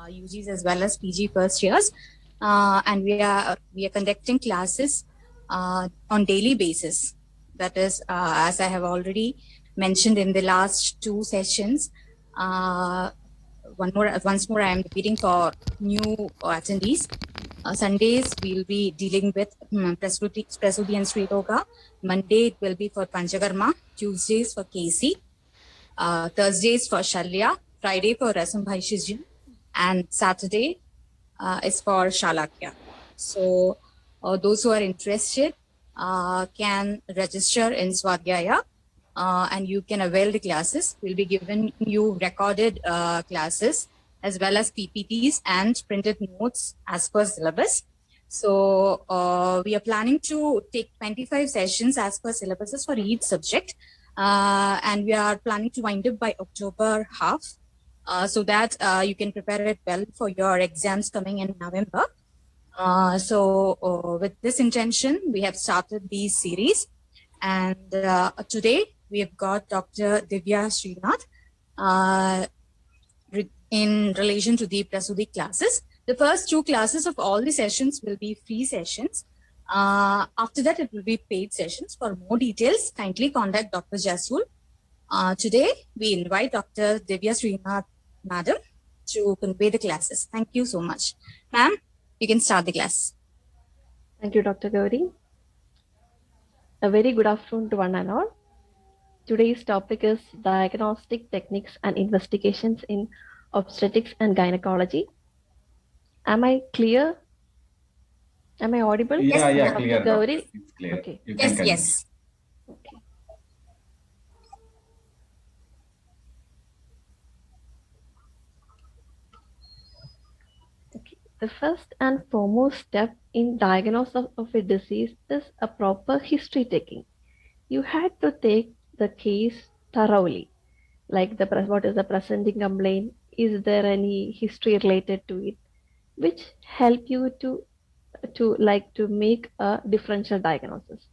UGs as well as PG first years, and we are conducting classes on daily basis. That is, as I have already mentioned in the last two sessions. Once more, I am repeating for new attendees. Sundays we'll be dealing with Prasudi and Sri Yoga. Monday it will be for Panchakarma. Tuesdays for KC. Thursdays for Shalya. Friday for Rasambhai Shijin. And Saturday is for Shalakya. So those who are interested can register in Swadhyaya. And you can avail the classes. We'll be giving you recorded classes as well as PPTs and printed notes as per syllabus. So we are planning to take 25 sessions as per syllabuses for each subject. And we are planning to wind up by October half so that you can prepare it well for your exams coming in November. So with this intention, we have started these series. And today we have got Dr. Divya Srinath in relation to the Prasudi classes. The first two classes of all the sessions will be free sessions. After that, it will be paid sessions. For more details, kindly contact Dr. Jasul. Today, we invite Dr. Divya Srinath, Madam, to convey the classes. Thank you so much. Ma'am, you can start the class. Thank you, Dr. Gauri. A very good afternoon to one and all. Today's topic is diagnostic techniques and investigations in obstetrics and gynecology. Am I clear? Am I audible? Yeah, Yes, Dr. clear. Gauri? It's clear. Okay. You can continue. Yes. Okay. The first and foremost step in diagnosis of a disease is a proper history taking. You had to take the case thoroughly, like what is the presenting complaint, is there any history related to it, which help you to make a differential diagnosis.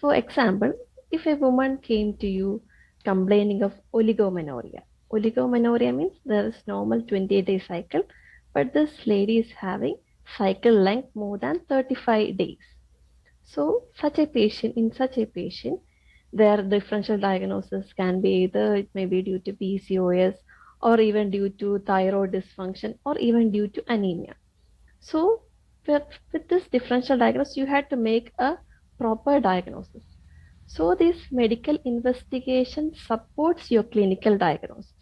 For example, if a woman came to you complaining of oligomenorrhea means there is normal 28-day cycle, but this lady is having cycle length more than 35 days. So in such a patient, their differential diagnosis can be either it may be due to PCOS or even due to thyroid dysfunction or even due to anemia. So with this differential diagnosis, you had to make a proper diagnosis. So this medical investigation supports your clinical diagnosis.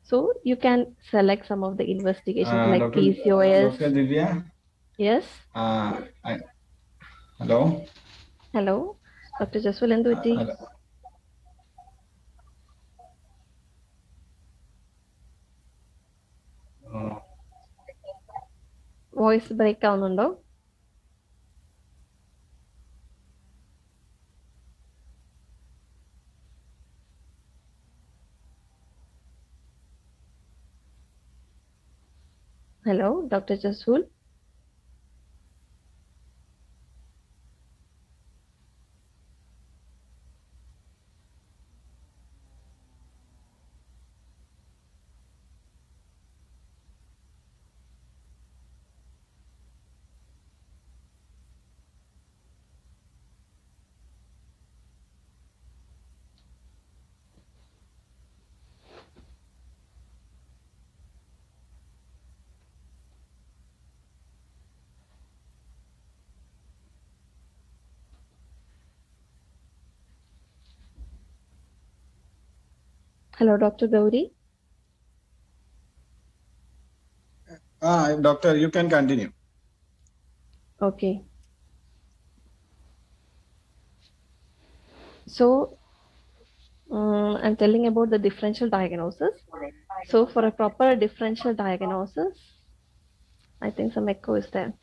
So you can select some of the investigations like PCOS. Dr. Divya? Yes. Hello? Hello. Dr. Jaswal Enduti. Voice break ആവുന്നുണ്ടോ? Hello, Dr. Jasul. Hello, Dr. Gauri. Doctor, you can continue. Okay. So I'm telling about the differential diagnosis. So for a proper differential diagnosis, I think some echo is there.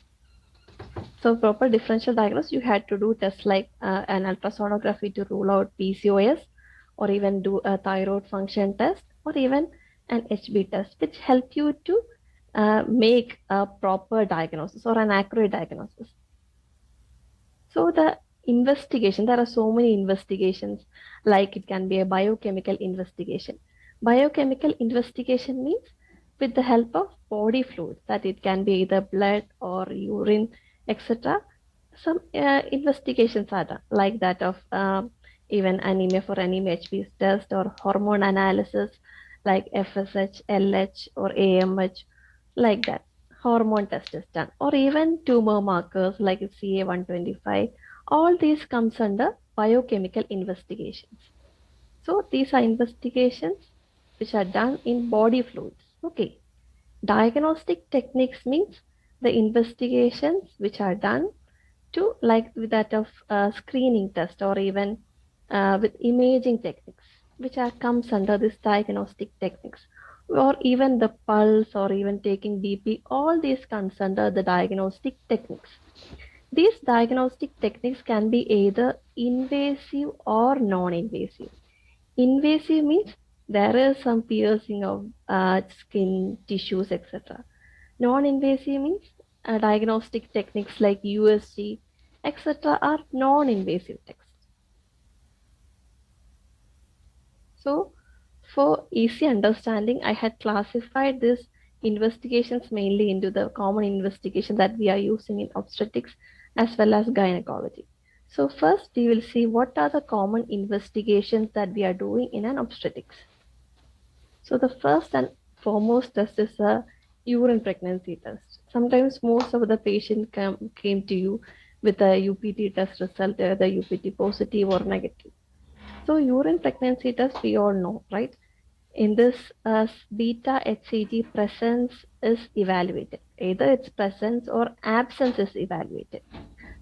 So proper differential diagnosis, you had to do tests like an ultrasonography to rule out PCOS, or even do a thyroid function test, or even an HB test, which help you to make a proper diagnosis or an accurate diagnosis. So the investigation, there are so many investigations, like it can be a biochemical investigation. Biochemical investigation means with the help of body fluids, that it can be either blood or urine, etc. Some investigations are done, like that of even anemia for anemia HB test or hormone analysis like FSH, LH, or AMH, like that. Hormone test is done, or even tumor markers like CA125. All these comes under biochemical investigations. So these are investigations which are done in body fluids. Okay. Diagnostic techniques means the investigations which are done to like with that of screening test or even with imaging techniques, which are comes under this diagnostic techniques, or even the pulse or even taking BP. All these comes under the diagnostic techniques. These diagnostic techniques can be either invasive or non-invasive. Invasive means there is some piercing of skin, tissues, etc. Non-invasive means diagnostic techniques like USG, etc. are non-invasive techniques. So, for easy understanding, I had classified these investigations mainly into the common investigation that we are using in obstetrics as well as gynecology. So, first we will see what are the common investigations that we are doing in an obstetrics. So, the first and foremost test is a urine pregnancy test. Sometimes most of the patient came to you with a UPT test result, either UPT positive or negative. So urine pregnancy test, we all know, right? In this, beta HCG presence is evaluated. Either its presence or absence is evaluated.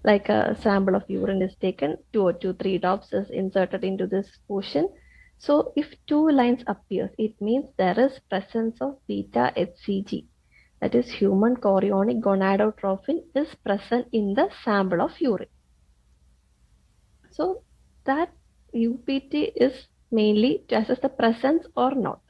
Like a sample of urine is taken, 2 or 3 drops is inserted into this portion. So if 2 lines appears, it means there is presence of beta HCG. That is human chorionic gonadotrophin is present in the sample of urine. So that UPT is mainly to assess the presence or not.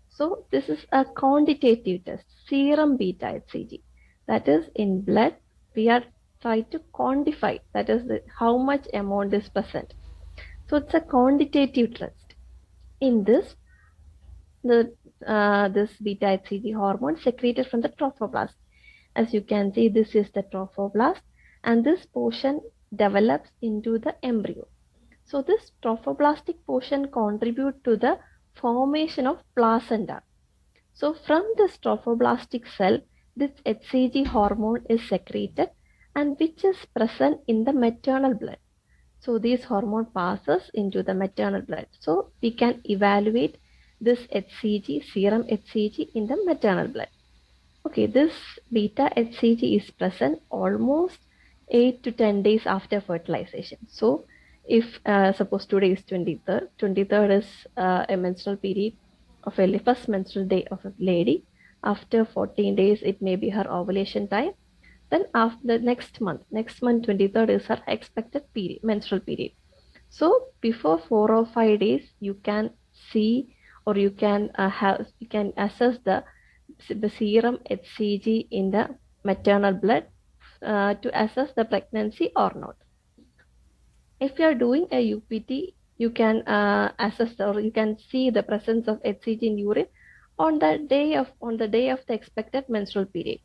So this is a quantitative test, serum beta HCG. That is in blood, we are trying to quantify, that is how much amount is present. So it's a quantitative test. In this, this beta HCG hormone secreted from the trophoblast. As you can see, this is the trophoblast, and this portion develops into the embryo. So this trophoblastic portion contribute to the formation of placenta. So from this trophoblastic cell, this HCG hormone is secreted and which is present in the maternal blood. So this hormone passes into the maternal blood. So we can evaluate this HCG, serum HCG in the maternal blood. Okay, this beta HCG is present almost 8 to 10 days after fertilization. So if suppose today is 23rd is a menstrual period of a first menstrual day of a lady. After 14 days, it may be her ovulation time. Then after the next month 23rd is her expected period, menstrual period. So before 4 or 5 days, you can see or you can assess the serum HCG in the maternal blood to assess the pregnancy or not. If you are doing a UPT, you can assess or you can see the presence of HCG in urine on the day of the expected menstrual period.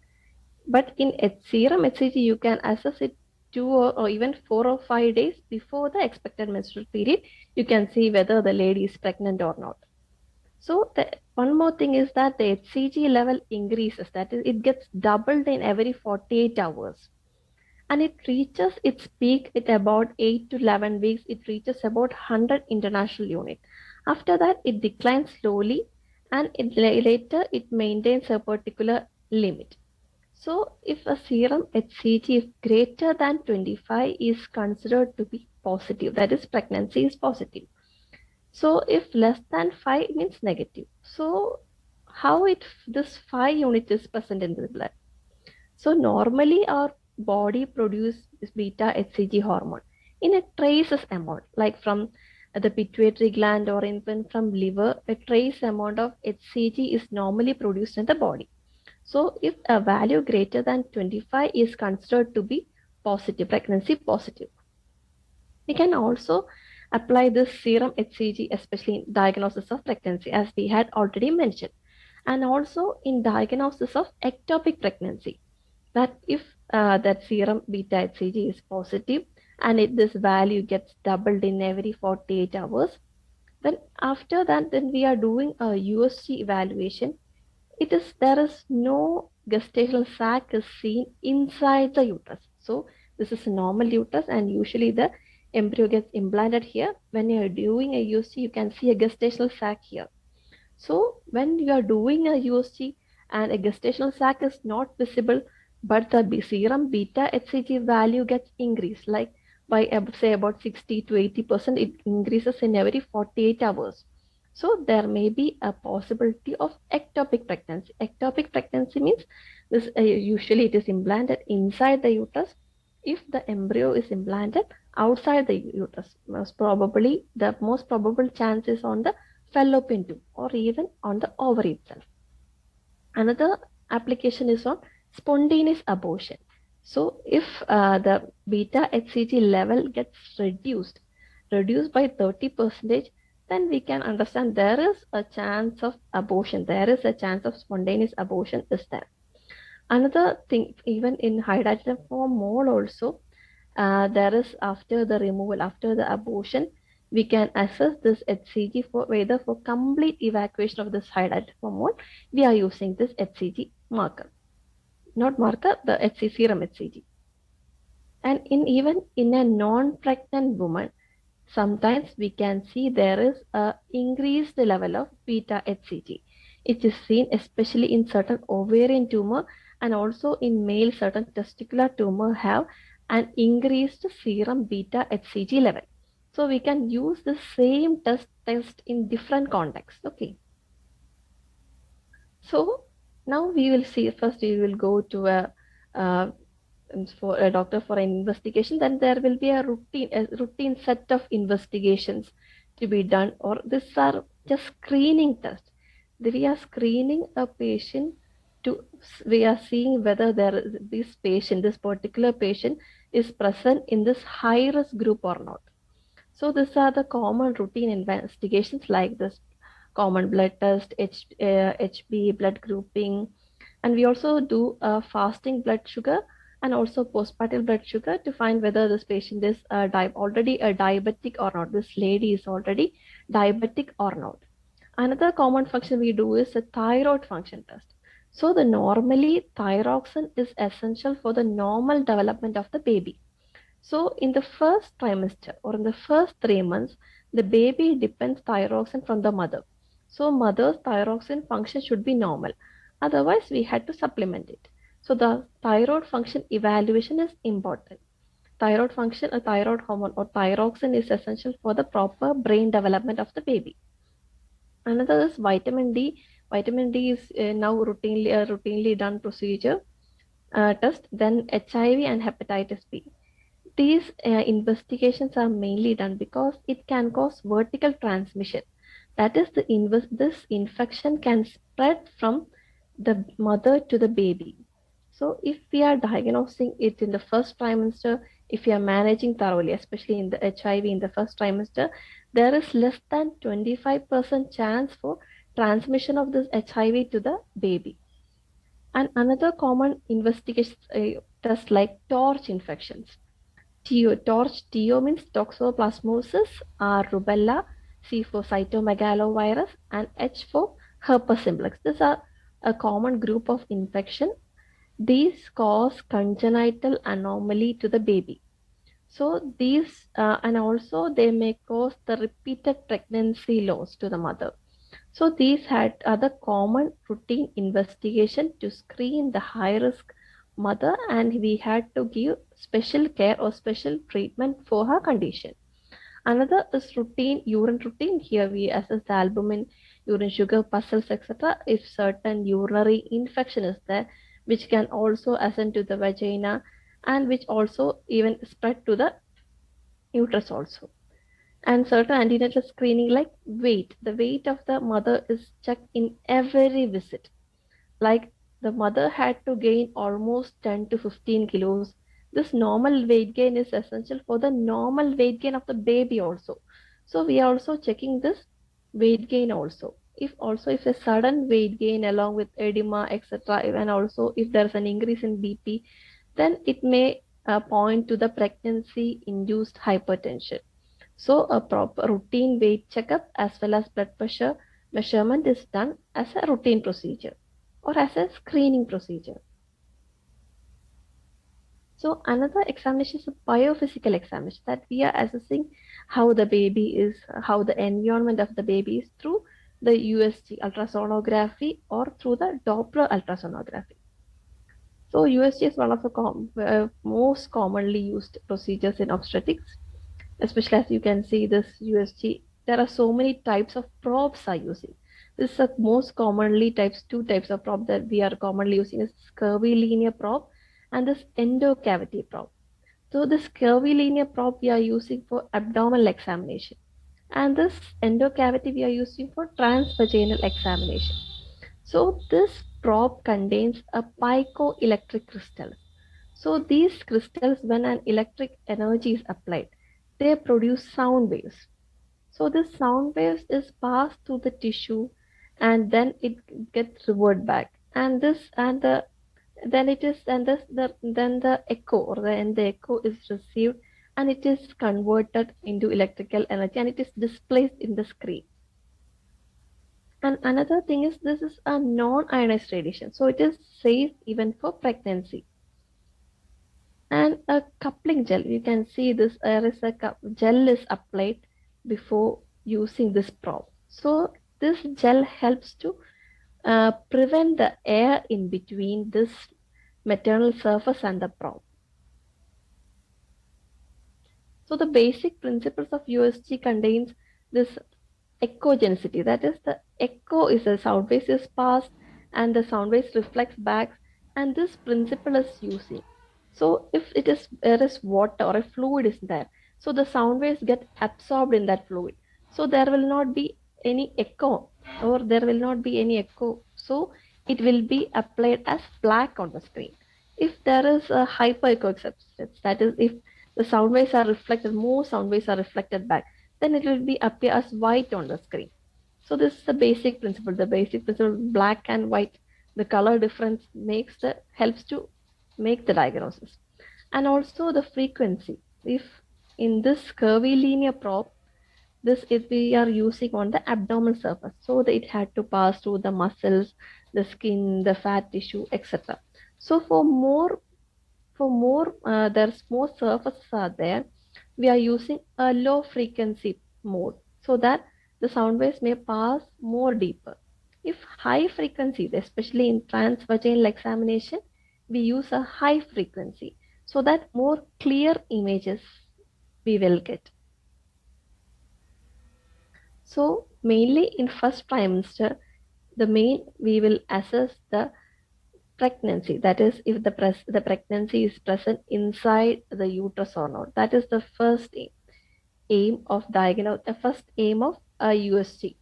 But in serum HCG, you can assess it 2 or even 4 or 5 days before the expected menstrual period. You can see whether the lady is pregnant or not. So one more thing is that the HCG level increases. That is, it gets doubled in every 48 hours. And it reaches its peak at about 8 to 11 weeks. It reaches about 100 international units. After that, it declines slowly and later it maintains a particular limit. So if a serum HCG is greater than 25 is considered to be positive, that is pregnancy is positive. So if less than 5 means negative. So how this 5 unit is present in the blood? So normally our body produces beta HCG hormone in a traces amount, like from the pituitary gland or even from liver. A trace amount of HCG is normally produced in the body. So if a value greater than 25 is considered to be positive, pregnancy positive. We can also apply this serum HCG, especially in diagnosis of pregnancy, as we had already mentioned. and also in diagnosis of ectopic pregnancy, that if that serum beta HCG is positive and this value gets doubled in every 48 hours, then after that, then we are doing a USG evaluation. There is no gestational sac is seen inside the uterus. So this is a normal uterus, and usually the embryo gets implanted here. When you are doing a USG, you can see a gestational sac here. So when you are doing a USG and a gestational sac is not visible, but the serum beta HCG value gets increased, like by say about 60 to 80%, it increases in every 48 hours. So there may be a possibility of ectopic pregnancy. Ectopic pregnancy means this usually it is implanted inside the uterus. If the embryo is implanted outside the uterus, the most probable chance is on the fallopian tube or even on the ovary itself. Another application is on spontaneous abortion. So if the beta HCG level gets reduced by 30%, then we can understand there is a chance of abortion. There is a chance of spontaneous abortion is there. Another thing, even in hydrogen mole also, there is after the removal, after the abortion, we can assess this HCG for whether for complete evacuation of this hydrogen hormone, we are using this HCG marker, not marker, the HCG serum HCG. And even in a non-pregnant woman, sometimes we can see there is a increased level of beta HCG. It is seen especially in certain ovarian tumor, and also in male certain testicular tumor have an increased serum beta HCG level. So we can use the same test in different contexts. Okay. So now we will see, first we will go to for a doctor for an investigation, then there will be a routine set of investigations to be done, or these are just screening tests. We are screening a patient we are seeing whether this particular patient is present in this high risk group or not. So these are the common routine investigations like this common blood test, HB blood grouping, and we also do a fasting blood sugar and also postpartum blood sugar to find whether this patient is already a diabetic or not. This lady is already diabetic or not. Another common function we do is a thyroid function test. So the normally thyroxine is essential for the normal development of the baby. So in the first trimester or in the first 3 months, the baby depends thyroxine from the mother. So mother's thyroxine function should be normal. Otherwise, we had to supplement it. So the thyroid function evaluation is important. Thyroid function, a thyroid hormone or thyroxine is essential for the proper brain development of the baby. Another is vitamin D. Vitamin D is now routinely done procedure test. Then HIV and hepatitis B. These investigations are mainly done because it can cause vertical transmission. That is, this infection can spread from the mother to the baby. So if we are diagnosing it in the first trimester, if we are managing thoroughly, especially in the HIV in the first trimester, there is less than 25% chance for transmission of this HIV to the baby. And another common investigation test like torch infections. TO means toxoplasmosis, R rubella, C for cytomegalovirus, and H for herpes simplex. These are a common group of infection. These cause congenital anomaly to the baby. So these and also they may cause the repeated pregnancy loss to the mother. So these had other common routine investigation to screen the high risk mother, and we had to give special care or special treatment for her condition. Another is urine routine. Here we assess the albumin, urine sugar, pulses, etc. If certain urinary infection is there, which can also ascend to the vagina and which also even spread to the uterus also. And certain antenatal screening like weight. The weight of the mother is checked in every visit. Like the mother had to gain almost 10 to 15 kilos. This normal weight gain is essential for the normal weight gain of the baby also. So we are also checking this weight gain also. if a sudden weight gain along with edema, etc., and also if there's an increase in BP, then it may point to the pregnancy-induced hypertension. So a proper routine weight checkup as well as blood pressure measurement is done as a routine procedure or as a screening procedure. So another examination is a biophysical examination, that we are assessing how the baby is, how the environment of the baby is through the USG ultrasonography or through the Doppler ultrasonography. So USG is one of the most commonly used procedures in obstetrics, especially as you can see this USG. There are so many types of probes are using. This is the most commonly two types of probe that we are commonly using is curvilinear probe and this endocavity probe. So this curvilinear probe we are using for abdominal examination, and this endocavity we are using for transvaginal examination. So this probe contains a picoelectric crystal. So these crystals, when an electric energy is applied, they produce sound waves. So this sound waves is passed through the tissue and then it gets reverted back. And this and the then it is and this then the echo or the echo is received and it is converted into electrical energy and it is displaced in the screen. And another thing is this is a non-ionized radiation, so it is safe even for pregnancy. And a coupling gel, you can see this there is a gel is applied before using this probe. So this gel helps to prevent the air in between this maternal surface and the probe. So the basic principles of USG contains this echogenicity, that is the echo is a sound wave is passed and the sound wave reflects back, and this principle is using. So if there is water or a fluid is there, so the sound waves get absorbed in that fluid, so there will not be any echo or there will not be any echo, so it will be applied as black on the screen. If there is a hyperechoic substance, that is if the sound waves are reflected, more sound waves are reflected back, then it will be appear as white on the screen. So this is the basic principle. The basic principle, black and white, the color difference helps to make the diagnosis. And also the frequency. If in this curvilinear probe, this is we are using on the abdominal surface, so that it had to pass through the muscles, the skin, the fat tissue, etc. So there's more surfaces are there, we are using a low frequency mode so that the sound waves may pass more deeper. If high frequency, especially in transvaginal examination, we use a high frequency so that more clear images we will get. So mainly in first trimester, we will assess the pregnancy, that is if the pregnancy is present inside the uterus or not. That is the first aim of a USG.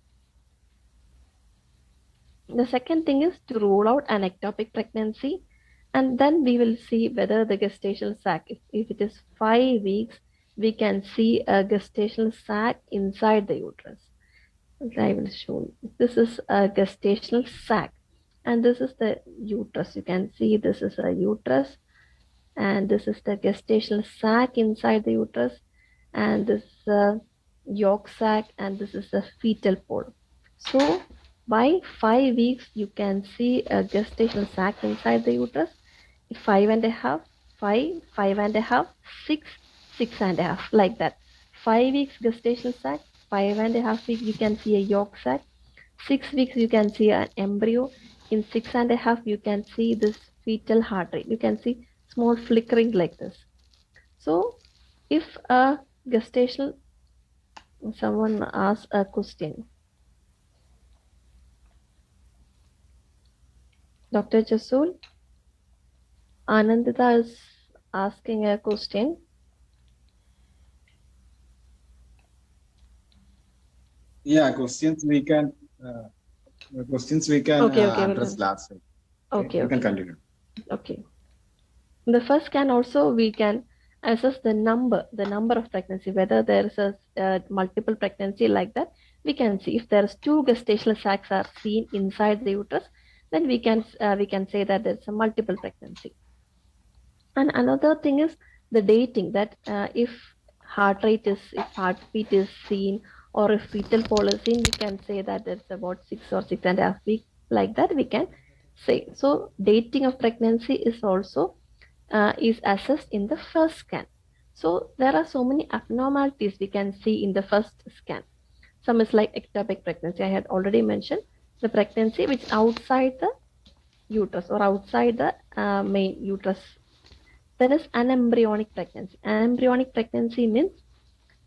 The second thing is to rule out an ectopic pregnancy, and then we will see whether the gestational sac, if it is 5 weeks, we can see a gestational sac inside the uterus. I will show you. This is a gestational sac and this is the uterus. You can see this is a uterus and this is the gestational sac inside the uterus, and this is a yolk sac, and this is a fetal pole. So by 5 weeks you can see a gestational sac inside the uterus. 5.5, 5, 5.5, 6, 6.5, like that. 5 weeks gestational sac, 5.5 weeks you can see a yolk sac, 6 weeks you can see an embryo, in 6.5 you can see this fetal heart rate. You can see small flickering like this. So if a gestational, someone asks a question. Dr. Jasul, Anandita is asking a question. Yeah, questions we can address last time. Okay. You can continue. Okay. The first can also we can assess the number of pregnancy, whether there is a multiple pregnancy like that. we can see if there's two gestational sacs are seen inside the uterus, then we can say that there's a multiple pregnancy. And another thing is the dating, that if heartbeat is seen, or if fetal pole is seen, we can say that it's about 6 or 6.5 weeks. Like that, we can say. So dating of pregnancy is also is assessed in the first scan. So there are so many abnormalities we can see in the first scan. Some is like ectopic pregnancy. I had already mentioned the pregnancy which is outside the uterus or outside the main uterus. There is anembryonic pregnancy. Anembryonic pregnancy means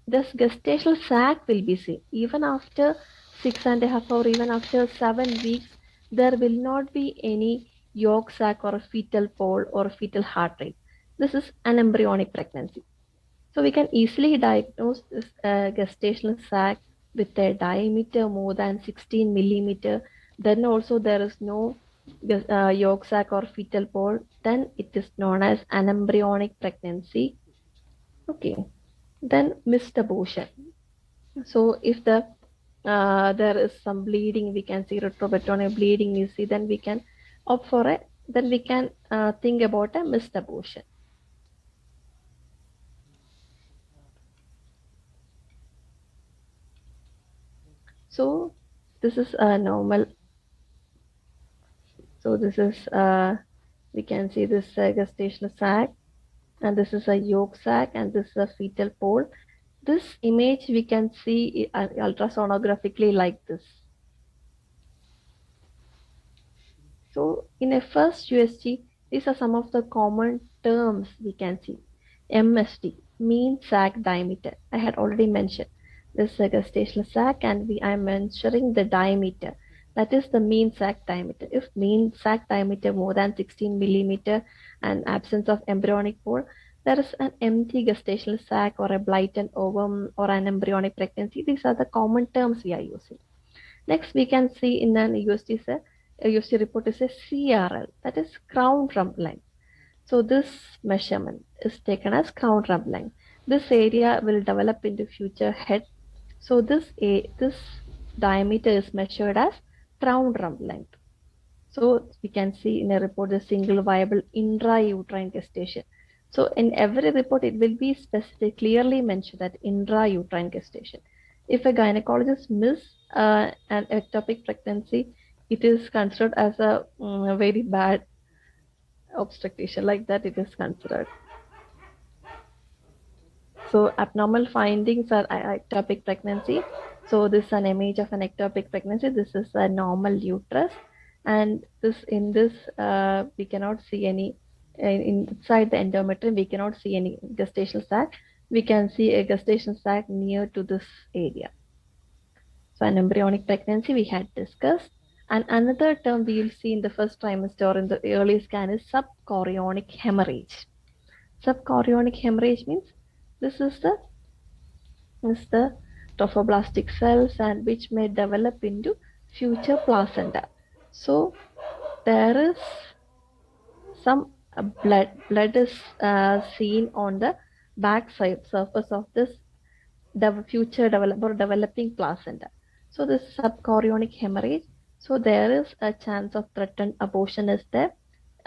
this gestational sac will be seen even after 6.5 or even after 7 weeks. There will not be any yolk sac or a fetal pole or a fetal heart rate. This is an embryonic pregnancy. So we can easily diagnose this gestational sac with a diameter more than 16 millimeter. Then also there is no yolk sac or fetal pole. Then it is known as an embryonic pregnancy. Okay. Then missed abortion. So if there is some bleeding, we can see retroperitoneal bleeding, you see, then we can opt for it. Then we can think about a missed abortion. So this is a normal. So this is we can see this gestational sac, and this is a yolk sac, and this is a fetal pole. This image we can see ultrasonographically like this. So in a first USG, these are some of the common terms we can see. MSD, mean sac diameter. I had already mentioned this is a gestational sac, and I am mentioning the diameter. That is the mean sac diameter. If mean sac diameter more than 16 millimeter and absence of embryonic pole, there is an empty gestational sac or a blighted ovum or an embryonic pregnancy. These are the common terms we are using. Next, we can see in an USG, a USG report is a CRL, that is crown rump length. So this measurement is taken as crown rump length. This area will develop into future head. So this diameter is measured as crown rump length. So we can see in a report the single viable intrauterine gestation. So in every report, it will be specific, clearly mentioned that intrauterine gestation. If a gynecologist miss an ectopic pregnancy, it is considered as a very bad obstetrician. Like that, it is considered. So abnormal findings are ectopic pregnancy. So this is an image of an ectopic pregnancy. This is a normal uterus, and we cannot see any inside the endometrium. We cannot see any gestational sac. We can see a gestational sac near to this area. So an embryonic pregnancy we had discussed. And another term we will see in the first trimester or in the early scan is subchorionic hemorrhage. Subchorionic hemorrhage means this is the trophoblastic cells, and which may develop into future placenta. So there is some blood is seen on the back side surface of this future developing placenta. So this subchorionic hemorrhage. So there is a chance of threatened abortion is there.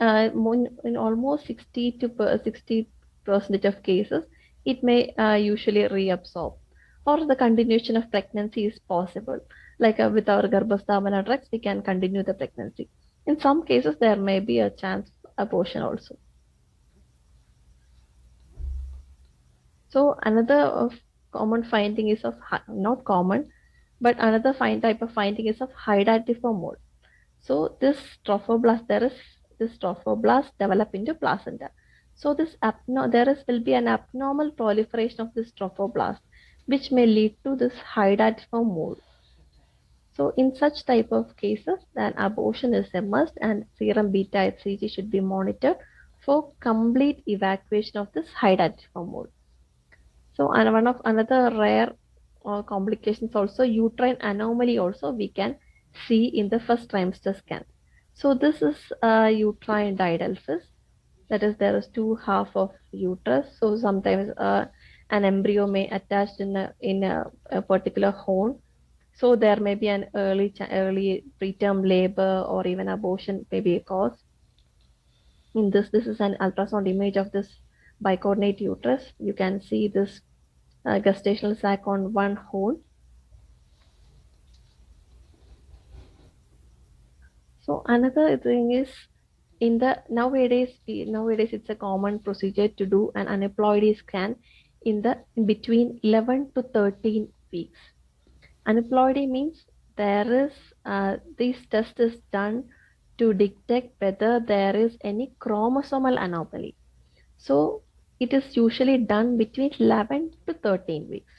In almost 60% of cases, it may usually reabsorb, or the continuation of pregnancy is possible. Like with our Garbhasthamana drugs, we can continue the pregnancy. In some cases, there may be a chance of abortion also. So another common finding is of not common, but another type of finding is of hydatiform mole. So this trophoblast, this trophoblast develop into placenta. So will be an abnormal proliferation of this trophoblast, which may lead to this hydatiform mole. So in such type of cases, then abortion is a must, and serum beta HCG should be monitored for complete evacuation of this hydatiform mole. So and another rare complications also, uterine anomaly also we can see in the first trimester scan. So this is uterine didelphys, that is there is two half of uterus. So sometimes an embryo may attach in a particular horn. So there may be an early preterm labor or even abortion may be a cause. In this is an ultrasound image of this bicoordinate uterus. You can see this gestational sac on one hole. So another thing is in the nowadays it's a common procedure to do an aneuploidy scan in between 11 to 13 weeks. Aneuploidy means there is this test is done to detect whether there is any chromosomal anomaly. So it is usually done between 11 to 13 weeks.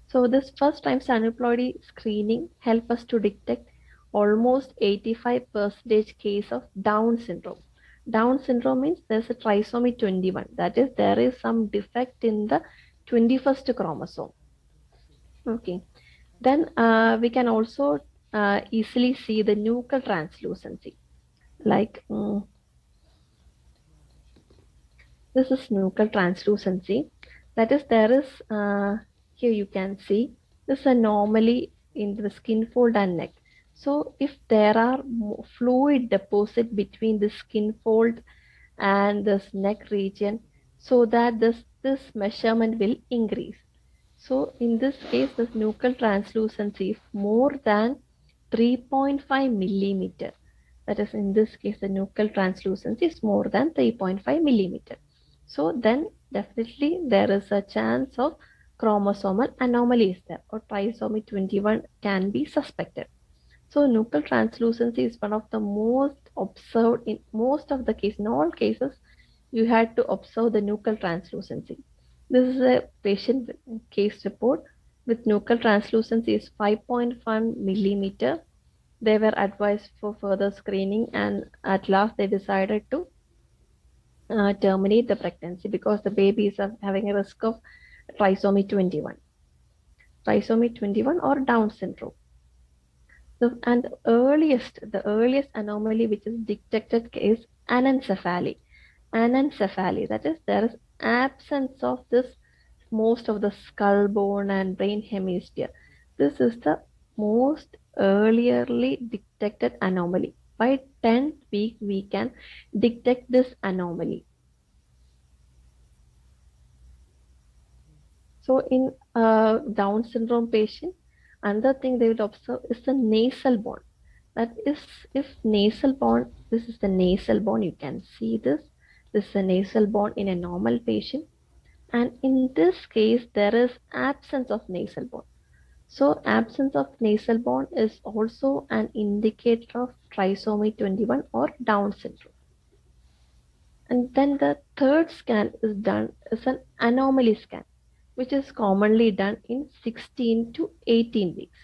So this first time aneuploidy screening help us to detect almost 85% case of Down syndrome. Down syndrome means there's a trisomy 21. That is, there is some defect in the 21st chromosome. Okay. Then we can also easily see the nuchal translucency. Like this is nuchal translucency. That is, there is here you can see this anomaly in the skin fold and neck. So if there are fluid deposit between the skin fold and this neck region, so that this measurement will increase. So in this case, this nuchal translucency is more than 3.5 millimeter. That is, in this case, the nuchal translucency is more than 3.5 millimeter. So then definitely there is a chance of chromosomal anomalies there, or trisomy 21 can be suspected. So nuchal translucency is one of the most observed in most of the cases. In all cases, you had to observe the nuchal translucency. This is a patient case report with nuchal translucency is 5.1 millimeter. They were advised for further screening, and at last they decided to terminate the pregnancy because the baby is having a risk of trisomy 21 or Down syndrome. And the earliest anomaly which is detected is anencephaly. Anencephaly, that is, there is absence of this most of the skull bone and brain hemisphere. This is the most earlierly detected anomaly. By 10th week, we can detect this anomaly. So in a Down syndrome patient, another thing they will observe is the nasal bone. That is, if nasal bone, this is the nasal bone, you can see this. This is a nasal bone in a normal patient. And in this case, there is absence of nasal bone. So absence of nasal bone is also an indicator of trisomy 21 or Down syndrome. And then the third scan is done as an anomaly scan, which is commonly done in 16 to 18 weeks.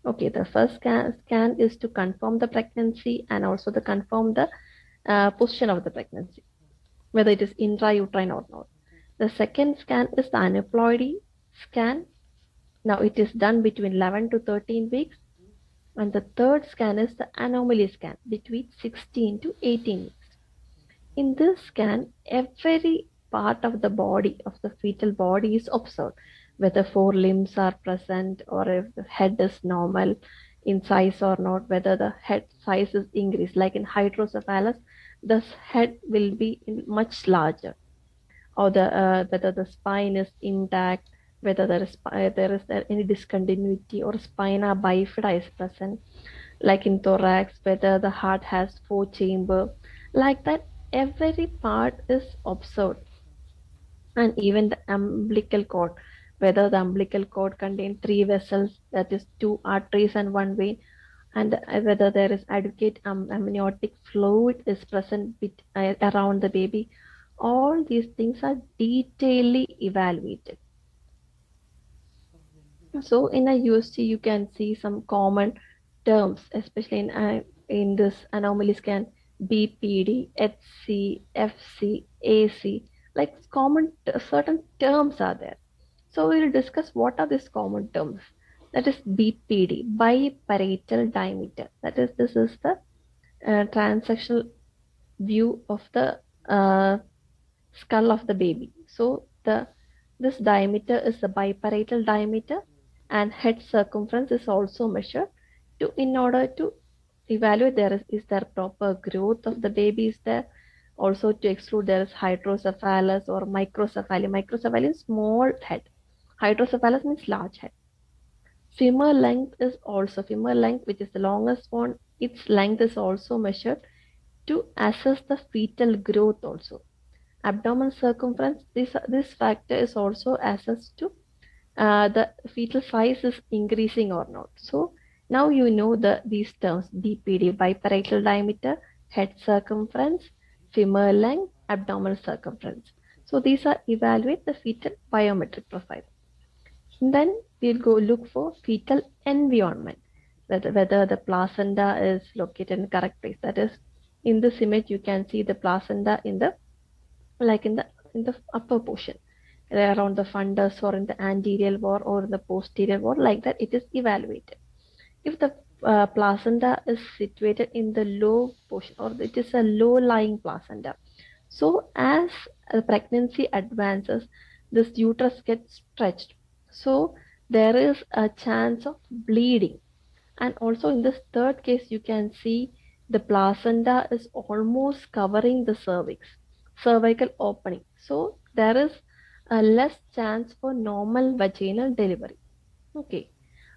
Okay, the first scan is to confirm the pregnancy and also to confirm the position of the pregnancy, whether it is intrauterine or not. The second scan is the aneuploidy scan. Now it is done between 11 to 13 weeks. And the third scan is the anomaly scan between 16 to 18 weeks. In this scan, every part of the body, of the fetal body is observed, whether 4 limbs are present or if the head is normal in size or not, whether the head size is increased. Like in hydrocephalus, the head will be much larger, or whether the spine is intact, whether there is any discontinuity or spina bifida is present, like in thorax, whether the heart has 4 chamber, like that every part is observed. And even the umbilical cord, whether the umbilical cord contains 3 vessels, that is 2 arteries and 1 vein, and whether there is adequate amniotic fluid is present around the baby. All these things are detailedly evaluated. So in a USG, you can see some common terms, especially in this anomaly scan: BPD, HC, FC, AC. Like common certain terms are there. So we will discuss what are these common terms. That is BPD, biparietal diameter. That is, this is the transsectional view of the skull of the baby. So this diameter is the biparietal diameter. and head circumference is also measured to in order to evaluate is there proper growth of the baby is there, also to exclude there is hydrocephalus or microcephaly. Microcephaly is small head, hydrocephalus means large head. Femur length is also femur length, which is the longest one, its length is also measured to assess the fetal growth also. Abdomen circumference, this factor is also assessed to the fetal size is increasing or not. So now you know these terms: BPD, biparietal diameter, head circumference, femur length, abdominal circumference. So these are evaluate the fetal biometric profile. And then we'll go look for fetal environment, whether the placenta is located in the correct place. That is, in this image you can see the placenta in the in the upper portion, around the fundus or in the anterior wall or in the posterior wall, like that it is evaluated. If the placenta is situated in the low portion or it is a low lying placenta, so as the pregnancy advances, this uterus gets stretched, so there is a chance of bleeding. And also in this third case, you can see the placenta is almost covering the cervical opening. So there is a less chance for normal vaginal delivery. Okay.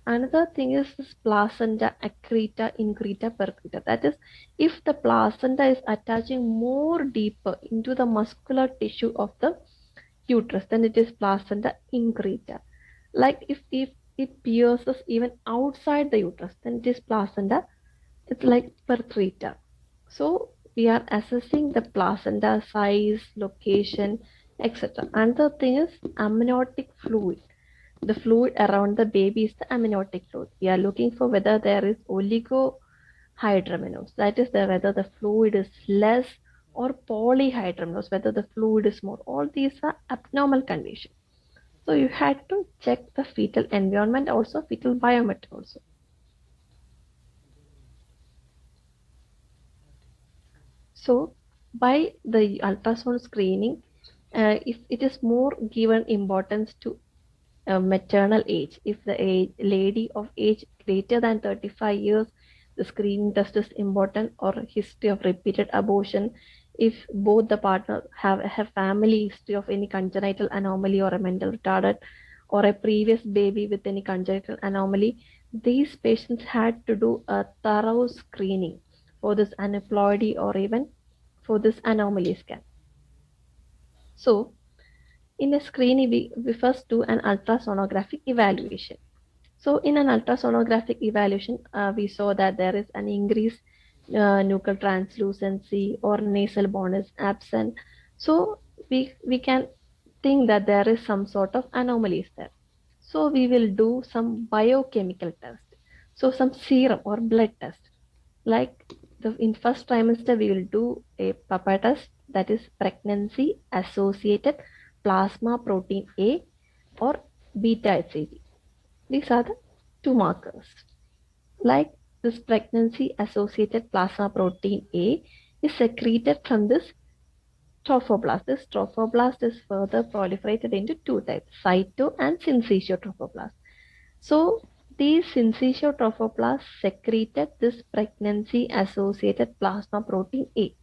Another thing is this placenta accreta, increta, percreta. That is, if the placenta is attaching more deeper into the muscular tissue of the uterus, then it is placenta increta. Like if it pierces even outside the uterus, then it is placenta. It's like percreta. So we are assessing the placenta size, location, etc. Another thing is amniotic fluid. The fluid around the baby is the amniotic fluid. We are looking for whether there is oligohydramnios. That is, whether the fluid is less, or polyhydramnios, whether the fluid is more. All these are abnormal conditions. So you had to check the fetal environment, also fetal biometry also. So by the ultrasound screening, if it is more given importance to maternal age. If the lady of age greater than 35 years, the screening test is important, or history of repeated abortion. If both the partners have family history of any congenital anomaly or a mental retarded, or a previous baby with any congenital anomaly, these patients had to do a thorough screening for this aneuploidy or even for this anomaly scan. So in a screening, we first do an ultrasonographic evaluation. So in an ultrasonographic evaluation, we saw that there is an increased nuchal translucency or nasal bone is absent. So we can think that there is some sort of anomalies there. So we will do some biochemical test. So some serum or blood test. Like in first trimester, we will do a PAPA test, that is pregnancy associated plasma protein A or beta HCG. These are the two markers. Like this pregnancy associated plasma protein A is secreted from this trophoblast. This trophoblast is further proliferated into two types, cyto and syncytial trophoblast. So these syncytial trophoblasts secreted this pregnancy associated plasma protein A.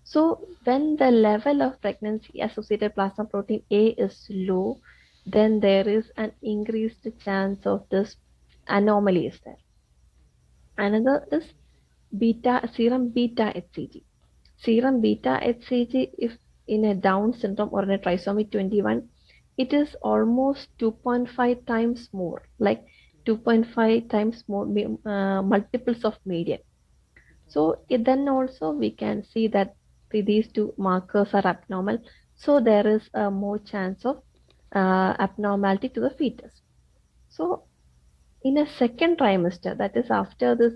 So when the level of pregnancy associated plasma protein A is low, then there is an increased chance of this anomaly is there. Another is serum beta HCG. Serum beta HCG, if in a Down syndrome or in a trisomy 21, it is almost 2.5 times more, like 2.5 times more multiples of median. So then also we can see that these two markers are abnormal. So there is a more chance of abnormality to the fetus. So in a second trimester, that is after this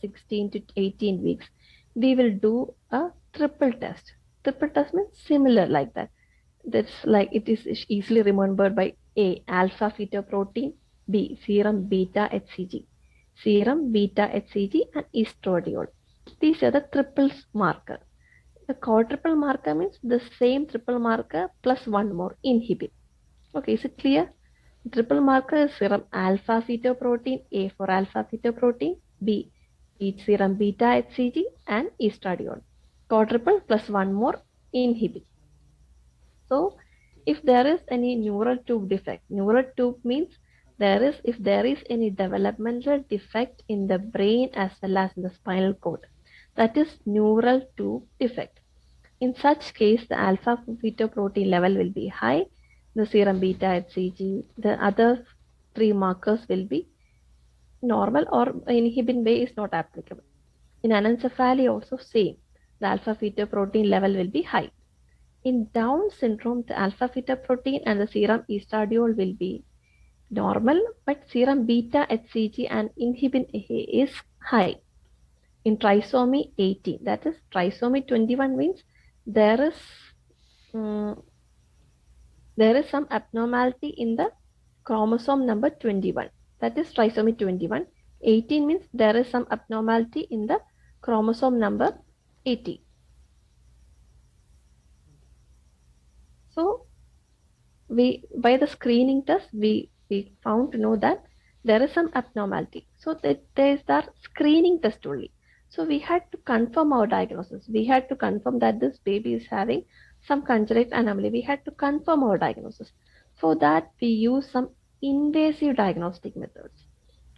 16 to 18 weeks, we will do a triple test. Triple test means similar like that. That's like it is easily remembered by A, alpha fetoprotein, B, serum beta HCG, serum beta HCG, and estradiol. These are the triple marker. The quadruple marker means the same triple marker plus one more inhibit. Okay, is it clear? Triple marker is serum alpha fetoprotein, A for alpha fetoprotein, B is serum beta HCG and estradiol. Quadruple plus one more inhibin. So if there is any neural tube defect, neural tube means if there is any developmental defect in the brain as well as in the spinal cord, that is neural tube defect. In such case, the alpha fetoprotein level will be high, the serum beta HCG, the other three markers will be normal, or inhibin bay is not applicable. In anencephaly also same, the alpha fetoprotein level will be high. In Down syndrome, the alpha fetoprotein and the serum estradiol will be normal, but serum beta HCG and inhibin A is high. In trisomy 18, that is trisomy 21 means there is some abnormality in the chromosome number 21. That is trisomy 21. 18 means there is some abnormality in the chromosome number 80. So by the screening test, we found to know that there is some abnormality. So there is that screening test only. So we had to confirm our diagnosis. We had to confirm that this baby is having some congenital anomaly. We had to confirm our diagnosis. For that, we use some invasive diagnostic methods.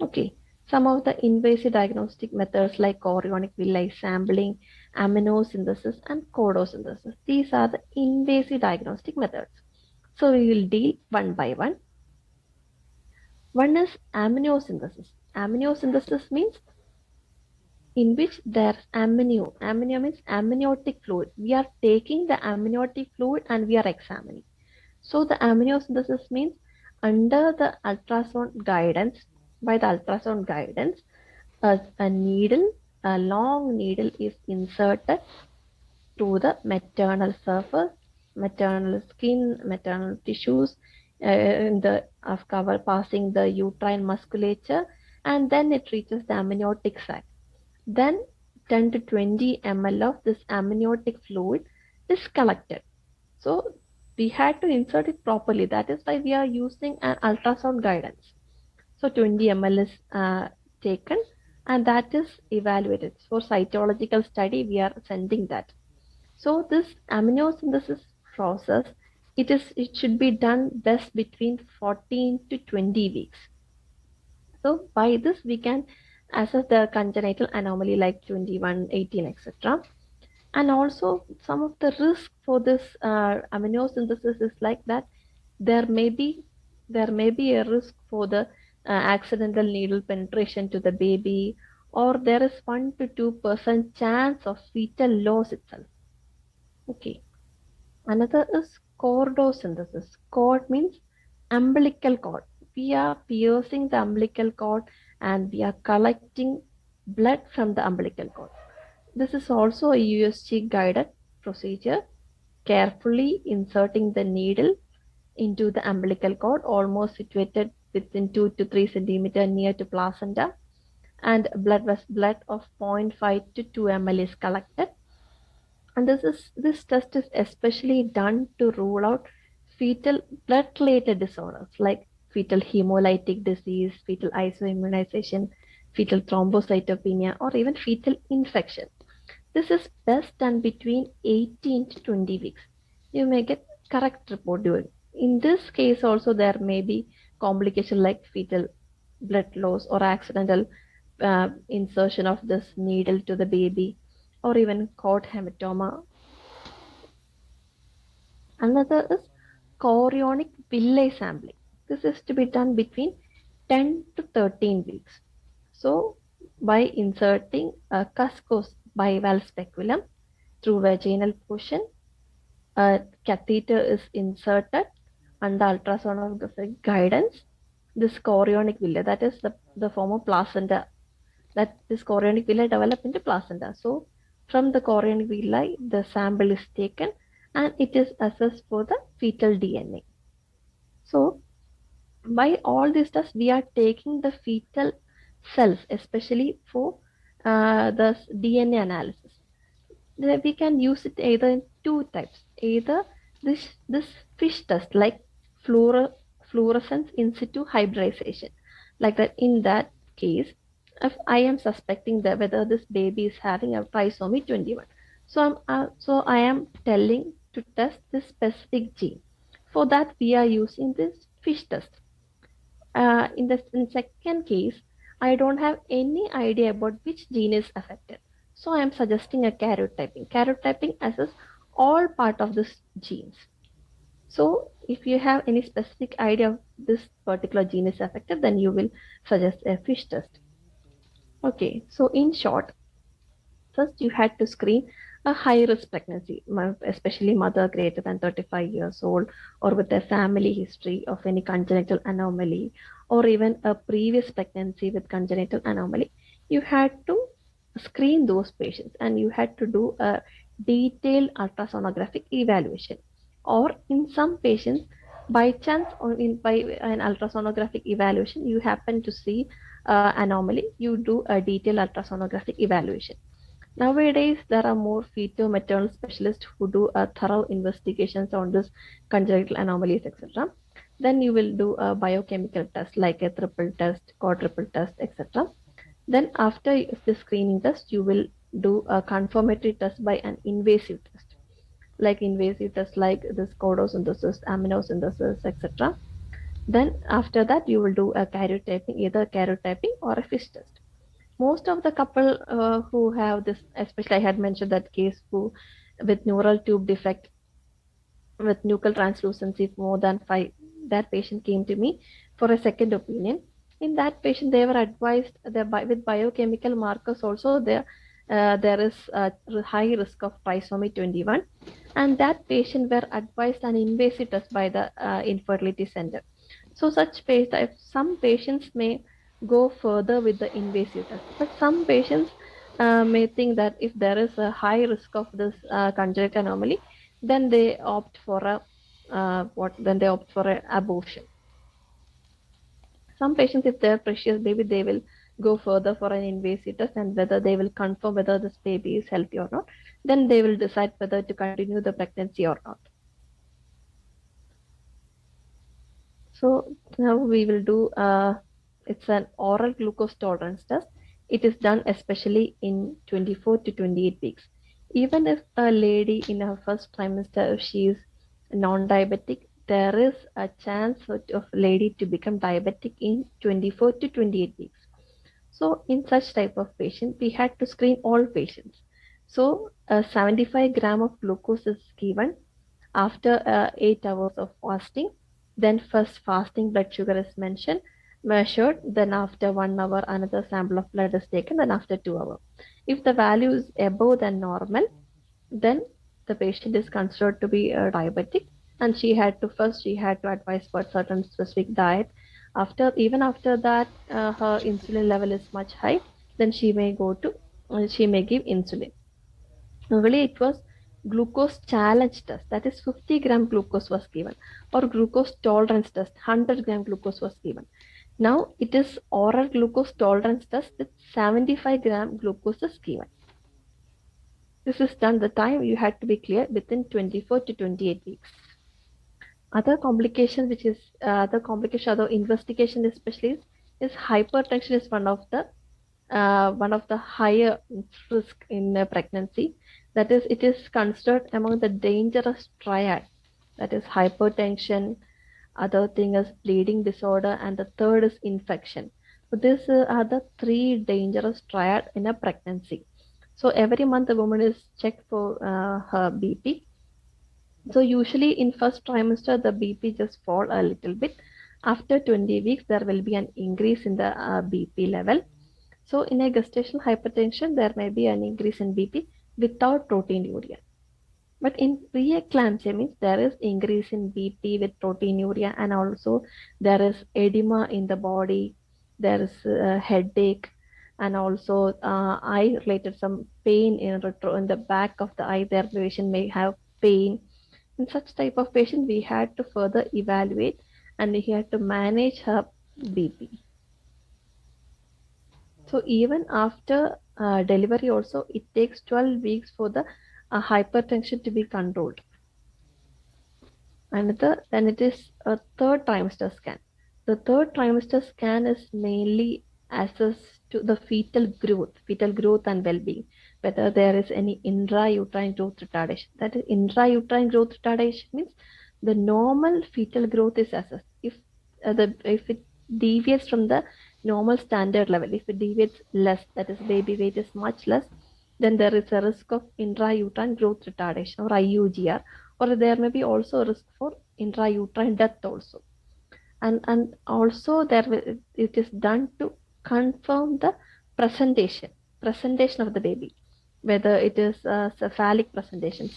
Okay, some of the invasive diagnostic methods like chorionic villi sampling, amniosynthesis, and codosynthesis. These are the invasive diagnostic methods. So we will deal one by one. One is amniosynthesis. Amniosynthesis means in which there's amnio. Amnio means amniotic fluid. We are taking the amniotic fluid and we are examining. So the amniosynthesis means under the ultrasound guidance, by the ultrasound guidance, a needle, a long needle is inserted to the maternal surface, maternal skin, maternal tissues, in the of cover passing the uterine musculature, and then it reaches the amniotic sac. Then 10 to 20 ml of this amniotic fluid is collected. So we had to insert it properly. That is why we are using an ultrasound guidance. So 20 ml is taken and that is evaluated. For cytological study, we are sending that. So this amniosynthesis process, it should be done best between 14 to 20 weeks. So by this we can assess the congenital anomaly like 21, 18, etc. And also some of the risk for this amniosynthesis is like that there may be a risk for the accidental needle penetration to the baby, or there is 1 to 2% chance of fetal loss itself. Okay. Another is chordosynthesis. Cord means umbilical cord. We are piercing the umbilical cord and we are collecting blood from the umbilical cord. This is also a USG guided procedure. Carefully inserting the needle into the umbilical cord, almost situated within 2 to 3 centimeter near to placenta, and blood of 0.5 to 2 ml is collected. And this test is especially done to rule out fetal blood-related disorders like fetal hemolytic disease, fetal isoimmunization, fetal thrombocytopenia, or even fetal infection. This is best done between 18 to 20 weeks. You may get correct report during. In this case also there may be complication like fetal blood loss or accidental insertion of this needle to the baby, or even cord hematoma. Another is chorionic villi sampling. This is to be done between 10 to 13 weeks. So by inserting a cuscus bivalve speculum through vaginal portion, a catheter is inserted under ultrasonographic guidance. This chorionic villi, that is the former placenta, that this chorionic villi develop into placenta. So from the chorionic villi, the sample is taken and it is assessed for the fetal DNA. So by all these tests, we are taking the fetal cells, especially for the DNA analysis. We can use it either in two types. Either this FISH test like fluorescence in situ hybridization. Like that, in that case, if I am suspecting that whether this baby is having a trisomy 21, so I am telling to test this specific gene. For that, we are using this FISH test. In second case, I don't have any idea about which gene is affected. So I am suggesting a karyotyping. Karyotyping assesses all part of this genes. So if you have any specific idea of this particular gene is affected, then you will suggest a FISH test. Okay, so in short, first you had to screen a high risk pregnancy, especially mother greater than 35 years old or with a family history of any congenital anomaly or even a previous pregnancy with congenital anomaly. You had to screen those patients and you had to do a detailed ultrasonographic evaluation. Or in some patients, by chance or by an ultrasonographic evaluation, you happen to see anomaly, you do a detailed ultrasonographic evaluation. Nowadays, there are more fetal maternal specialists who do a thorough investigations on this congenital anomalies, etc. Then you will do a biochemical test like a triple test, quadruple test, etc. Then after the screening test, you will do a confirmatory test by an invasive test, like invasive tests like this chordosynthesis, aminosynthesis, etc. Then after that, you will do a karyotyping, either karyotyping or a FISH test. Most of the couple who have this, especially I had mentioned that case who with neural tube defect with nuchal translucency more than 5, that patient came to me for a second opinion. In that patient, they were advised that with biochemical markers also there is a high risk of trisomy 21, and that patient were advised an invasive test by the infertility center. So such some patients may go further with the invasive test, but some patients may think that if there is a high risk of this congenital anomaly, then they opt for a then they opt for an abortion. Some patients, if they're precious baby, they will go further for an invasive test, and whether they will confirm whether this baby is healthy or not, then they will decide whether to continue the pregnancy or not. So now we will do it's an oral glucose tolerance test. It is done especially in 24 to 28 weeks. Even if a lady in her first trimester, if she is non-diabetic, there is a chance of lady to become diabetic in 24 to 28 weeks. So in such type of patient, we had to screen all patients. So 75 gram of glucose is given after 8 hours of fasting. Then first fasting blood sugar is measured. Then after 1 hour, another sample of blood is taken. Then after 2 hours, if the value is above than normal, then the patient is considered to be diabetic, and she had to advise for certain specific diet. Even after that, her insulin level is much high, then she may give insulin. Normally it was glucose challenge test, that is 50 gram glucose was given, or glucose tolerance test, 100 gram glucose was given. Now it is oral glucose tolerance test with 75 gram glucose is given. This is done, the time you had to be clear within 24 to 28 weeks. Other complication, other investigation especially is hypertension is one of the higher risk in pregnancy. That is, it is considered among the dangerous triad. That is hypertension, other thing is bleeding disorder, and the third is infection. So these are the 3 dangerous triad in a pregnancy. So every month the woman is checked for her BP. So usually in first trimester, the BP just fall a little bit. After 20 weeks, there will be an increase in the BP level. So in a gestational hypertension, there may be an increase in BP without proteinuria. But in preeclampsia means there is increase in BP with proteinuria, and also there is edema in the body, there is headache, and also eye related some pain in the back of the eye. Their patient may have pain. In such type of patient, we had to further evaluate and we had to manage her BP. So even after delivery also, it takes 12 weeks for the hypertension to be controlled. Then it is a third trimester scan. The third trimester scan is mainly assessed to the fetal growth and well-being, whether there is any intrauterine growth retardation. That is, intrauterine growth retardation means the normal fetal growth is assessed. If it deviates from the normal standard level, if it deviates less, that is, baby weight is much less, then there is a risk of intrauterine growth retardation or IUGR, or there may be also a risk for intrauterine death also. And also it is done to confirm the presentation of the baby, whether it is a cephalic presentation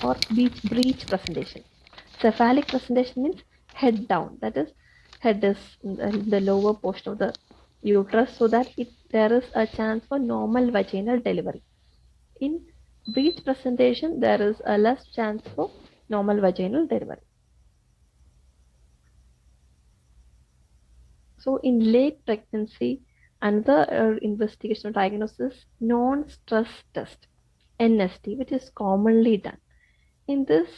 or breech presentation. Cephalic presentation means head down, that is, head is in the lower portion of the uterus, so that there is a chance for normal vaginal delivery. In breech presentation, there is a less chance for normal vaginal delivery. So in late pregnancy, another investigation or diagnosis, non-stress test, NST, which is commonly done. In this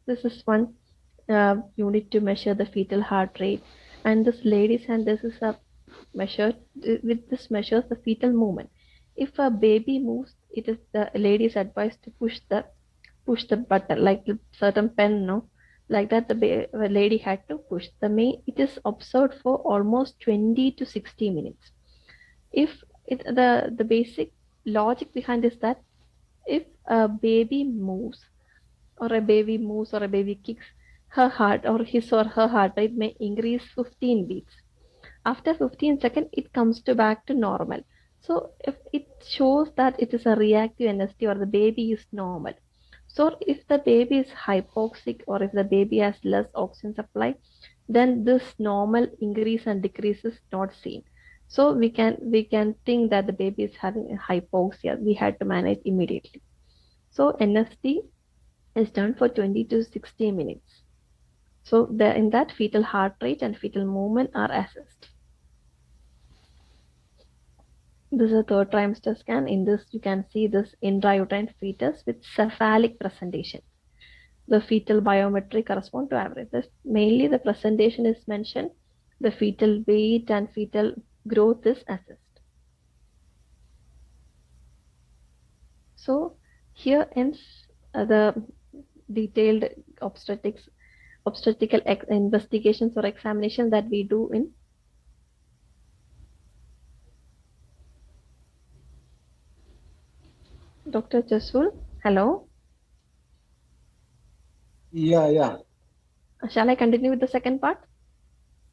is one unit to measure the fetal heart rate, and this ladies, and this is a measure with this measures the fetal movement. If a baby moves, it is the lady's advised to push the button, like the certain pen, no, like that the lady had to push it is observed for almost 20 to 60 minutes. If the basic logic behind is that if a baby moves or a baby kicks, her heart or his or her heart rate may increase 15 beats. After 15 seconds, it comes back to normal. So if it shows that it is a reactive NST or the baby is normal. So if the baby is hypoxic or if the baby has less oxygen supply, then this normal increase and decrease is not seen. So we can think that the baby is having a hypoxia. We had to manage immediately. So NST is done for 20 to 60 minutes. So in that, fetal heart rate and fetal movement are assessed. This is a third trimester scan. In this, you can see this intrauterine fetus with cephalic presentation. The fetal biometry correspond to average. Mainly the presentation is mentioned. The fetal weight and fetal growth is assessed. So here ends the detailed obstetrical investigations or examination that we do in Dr. Jasul. Hello. Yeah. Shall I continue with the second part?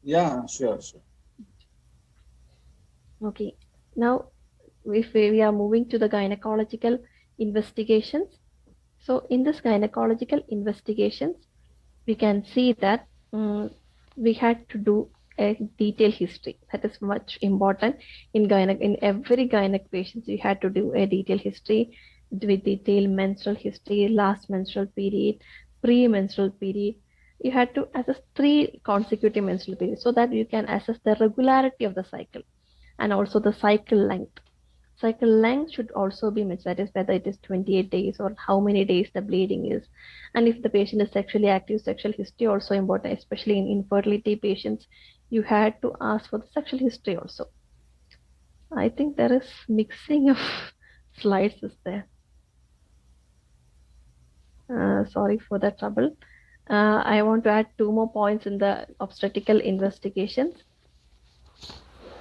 Yeah, sure. Okay. Now, if we are moving to the gynecological investigations. So in this gynecological investigations, we can see that we had to do a detailed history. That is much important in every gynec patients. We had to do a detailed history with detailed menstrual history, last menstrual period, pre-menstrual period. You had to assess 3 consecutive menstrual periods so that you can assess the regularity of the cycle and also the cycle length. Cycle length should also be mentioned, that is whether it is 28 days or how many days the bleeding is. And if the patient is sexually active, sexual history also important, especially in infertility patients. You had to ask for the sexual history also. I think there is mixing of slides is there. Sorry for the trouble. I want to add 2 more points in the obstetrical investigations.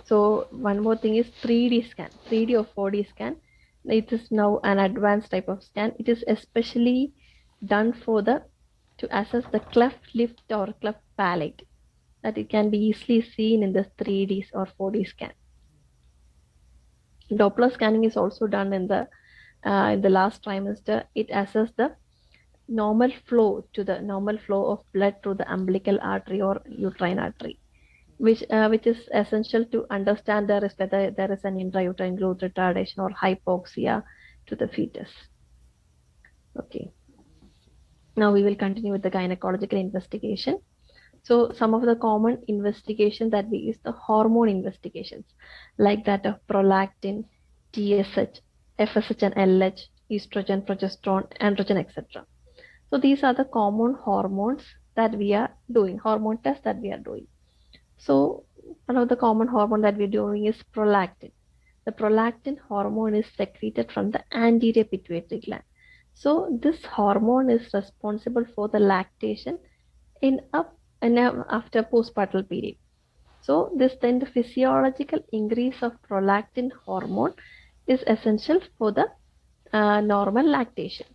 So one more thing is 3D scan, 3D or 4D scan. It is now an advanced type of scan. It is especially done to assess the cleft lip or cleft palate, that it can be easily seen in the 3D or 4D scan. Doppler scanning is also done in the last trimester. It assesses the normal flow of blood through the umbilical artery or uterine artery, which is essential to understand whether there is an intrauterine growth retardation or hypoxia to the fetus. Okay. Now we will continue with the gynecological investigation. So some of the common investigation that we use, the hormone investigations, like that of prolactin, TSH, FSH and LH, estrogen, progesterone, androgen, etc. So these are the common hormones that we are doing, hormone tests that we are doing. So one of the common hormone that we're doing is prolactin. The prolactin hormone is secreted from the anterior pituitary gland. So this hormone is responsible for the lactation in a after postpartum period. So this then the physiological increase of prolactin hormone is essential for the normal lactation.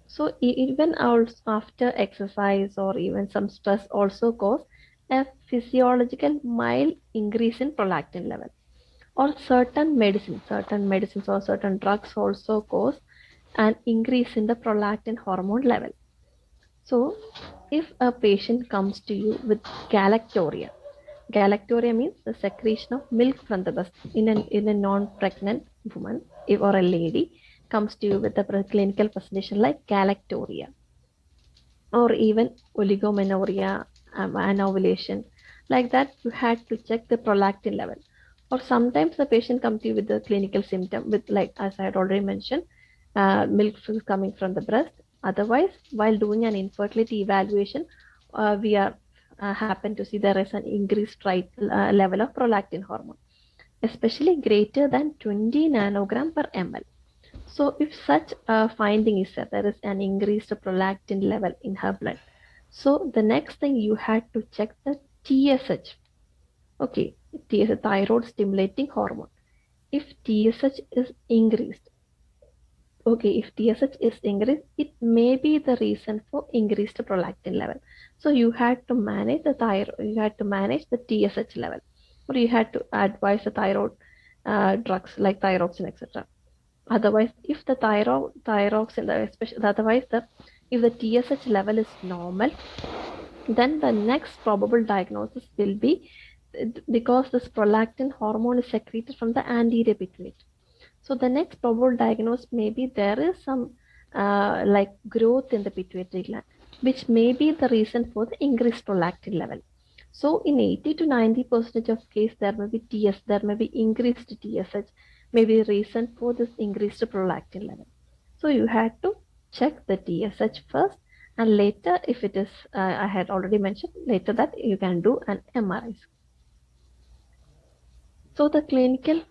So even also after exercise or even some stress also cause a physiological mild increase in prolactin level. Or certain medicines or certain drugs also cause an increase in the prolactin hormone level. So if a patient comes to you with galactorrhea, galactorrhea means the secretion of milk from the breast in a non-pregnant woman, if or a lady comes to you with a clinical presentation like galactorrhea, or even oligomenorrhea, anovulation, like that, you had to check the prolactin level. Or sometimes the patient comes to you with the clinical symptom with, like as I had already mentioned, milk coming from the breast. Otherwise, while doing an infertility evaluation, we are happen to see there is an increased level of prolactin hormone, especially greater than 20 nanogram per ml. So if such a finding is that there is an increased prolactin level in her blood, so the next thing you had to check the TSH. Okay, TSH, thyroid stimulating hormone. If TSH is increased, okay, if TSH is increased, it may be the reason for increased prolactin level. So you had to manage the thyroid, you had to manage the TSH level, or you had to advise the thyroid drugs like thyroxine, etc. Otherwise, if the thyroxine, especially otherwise if the TSH level is normal, then the next probable diagnosis will be because this prolactin hormone is secreted from the anterior pituitary. So the next probable diagnosis may be there is some like growth in the pituitary gland, which may be the reason for the increased prolactin level. So in 80 to 90% of case, there may be there may be increased TSH, may be reason for this increased prolactin level. So you had to check the TSH first, and later, if it is, I had already mentioned, later that you can do an MRI. So the clinical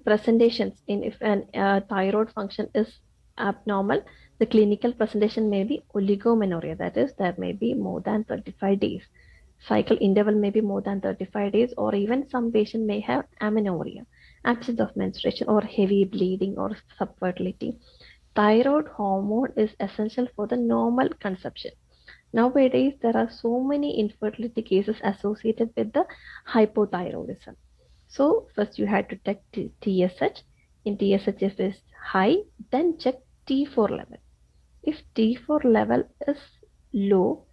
presentations in if an thyroid function is abnormal, the clinical presentation may be oligomenorrhea, that is, there may be more than 35 days. Cycle interval may be more than 35 days, or even some patient may have amenorrhea, absence of menstruation, or heavy bleeding, or subfertility. Thyroid hormone is essential for the normal conception. Nowadays, there are so many infertility cases associated with the hypothyroidism. So first you had to check TSH. In TSH, if it is high, then check T4 level. If T4 level is low,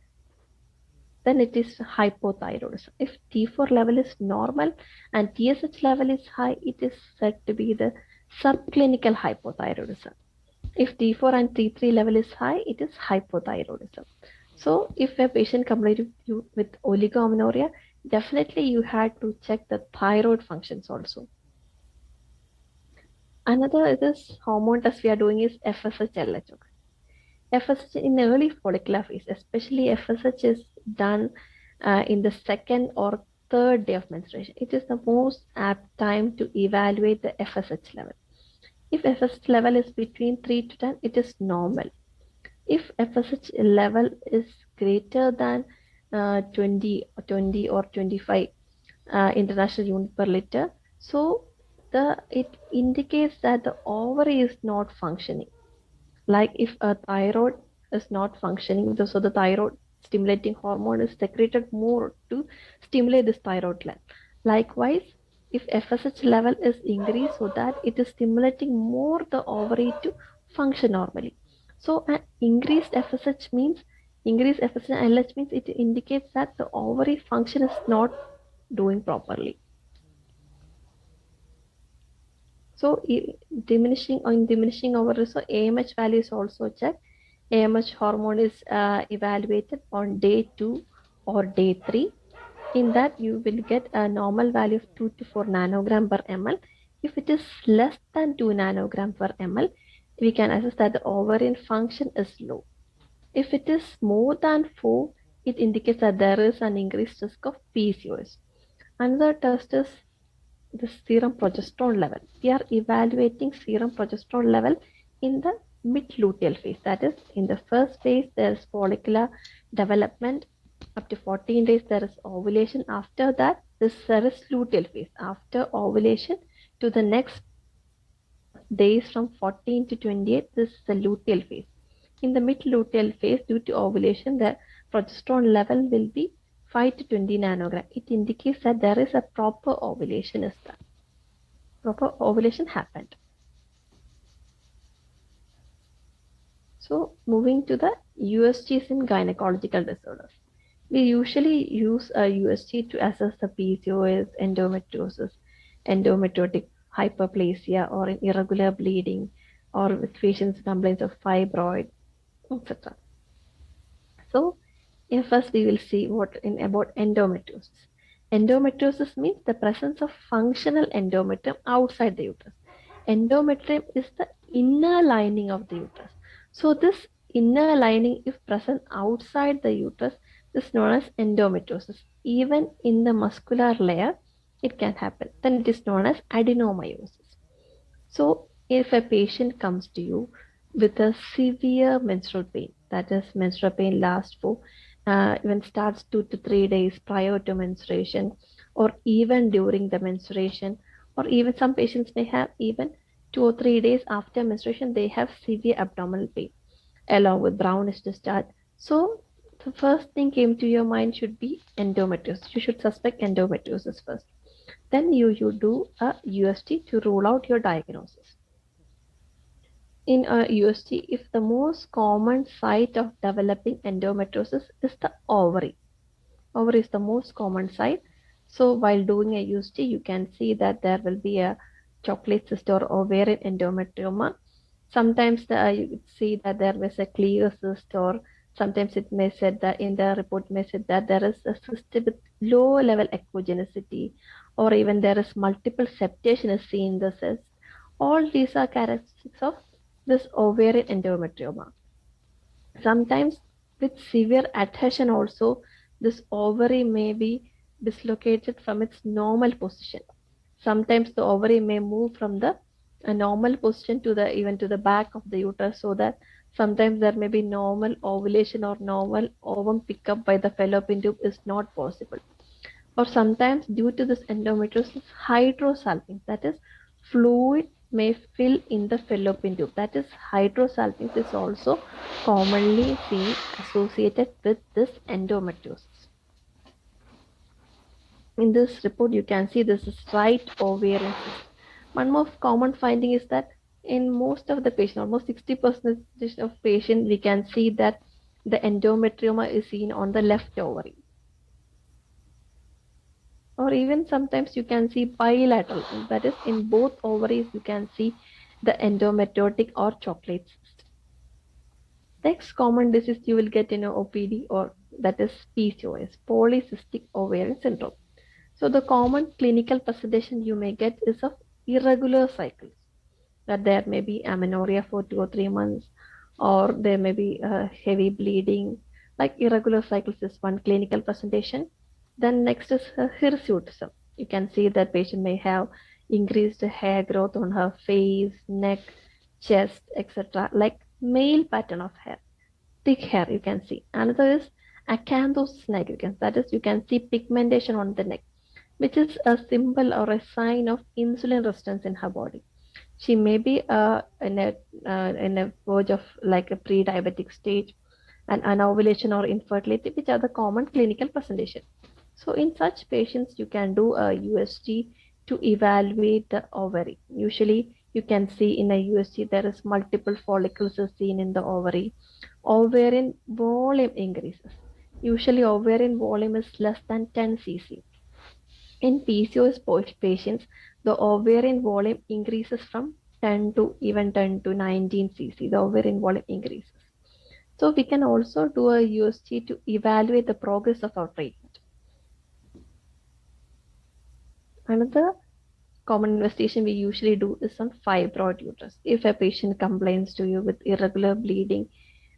then it is hypothyroidism. If T4 level is normal and TSH level is high, it is said to be the subclinical hypothyroidism. If T4 and T3 level is high, it is hypothyroidism. So if a patient comes to you with oligomenorrhea, definitely you had to check the thyroid functions also. Another this hormone test we are doing is FSH-LH. FSH in early follicular phase, especially FSH is done in the second or third day of menstruation. It is the most apt time to evaluate the FSH level. If FSH level is between 3 to 10, it is normal. If FSH level is greater than 20 or 25 international unit per liter, so it indicates that the ovary is not functioning. Like if a thyroid is not functioning, so the thyroid stimulating hormone is secreted more to stimulate this thyroid gland. Likewise, if FSH level is increased, so that it is stimulating more the ovary to function normally. So an increased FSH means increased FSH and LH means it indicates that the ovary function is not doing properly. So diminishing over, so AMH value is also checked. AMH hormone is evaluated on day 2 or day 3. In that, you will get a normal value of 2 to 4 nanogram per ml. If it is less than 2 nanogram per ml, we can assess that the ovarian function is low. If it is more than 4, it indicates that there is an increased risk of PCOS. Another test is the serum progesterone level. We are evaluating serum progesterone level in the mid-luteal phase. That is, in the first phase, there is follicular development. Up to 14 days, there is ovulation. After that, there is luteal phase. After ovulation to the next days from 14 to 28, this is the luteal phase. In the mid-luteal phase, due to ovulation, the progesterone level will be 5 to 20 nanogram. It indicates that there is a proper ovulation is done. Proper ovulation happened. So moving to the USGs in gynecological disorders. We usually use a USG to assess the PCOS, endometriosis, endometriotic hyperplasia, or irregular bleeding, or with patients' complaints of fibroid, etc. So, first we will see about endometriosis. Endometriosis means the presence of functional endometrium outside the uterus. Endometrium is the inner lining of the uterus. So this inner lining, if present outside the uterus, is known as endometriosis. Even in the muscular layer, it can happen. Then it is known as adenomyosis. So if a patient comes to you with a severe menstrual pain, that is menstrual pain lasts for even starts 2 to 3 days prior to menstruation, or even during the menstruation, or even some patients may have even 2 or 3 days after menstruation, they have severe abdominal pain along with brownish discharge. So the first thing came to your mind should be endometriosis. You should suspect endometriosis first. Then you do a UST to rule out your diagnosis. In a UST, if the most common site of developing endometriosis is the ovary. Ovary is the most common site. So while doing a UST, you can see that there will be a chocolate cyst or ovarian endometrioma. Sometimes you see that there is a clear cyst, or sometimes it may say that in the report may say that there is a cyst with low level echogenicity, or even there is multiple septation is seen in the cyst. All these are characteristics of this ovarian endometrioma. Sometimes with severe adhesion also, this ovary may be dislocated from its normal position. Sometimes the ovary may move from the normal position to the even to the back of the uterus, so that sometimes there may be normal ovulation or normal ovum pickup by the fallopian tube is not possible. Or sometimes due to this endometriosis, hydrosalpinx, that is fluid may fill in the fallopian tube. That is, hydrosalpinx is also commonly seen associated with this endometriosis. In this report, you can see this is right ovarian cyst. One more common finding is that in most of the patients, almost 60% of patients, we can see that the endometrioma is seen on the left ovary. Or even sometimes you can see bilateral, that is in both ovaries you can see the endometriotic or chocolate cyst. Next common disease you will get in OPD, or that is PCOS, polycystic ovarian syndrome. So the common clinical presentation you may get is of irregular cycles, that there may be amenorrhea for 2 or 3 months, or there may be heavy bleeding. Like irregular cycles is one clinical presentation. Then next is hirsutism. You can see that patient may have increased hair growth on her face, neck, chest, etc. Like male pattern of hair, thick hair you can see. Another is acanthosis nigricans. That is, you can see pigmentation on the neck, which is a symbol or a sign of insulin resistance in her body. She may be in a verge of like a pre-diabetic stage, and anovulation or infertility, which are the common clinical presentation. So in such patients, you can do a USG to evaluate the ovary. Usually you can see in a USG there is multiple follicles are seen in the ovary. Ovarian volume increases. Usually ovarian volume is less than 10 cc. In PCOS patients, the ovarian volume increases from 10 to even 10 to 19 cc. The ovarian volume increases. So we can also do a USG to evaluate the progress of our treatment. Another common investigation we usually do is on fibroid uterus. If a patient complains to you with irregular bleeding,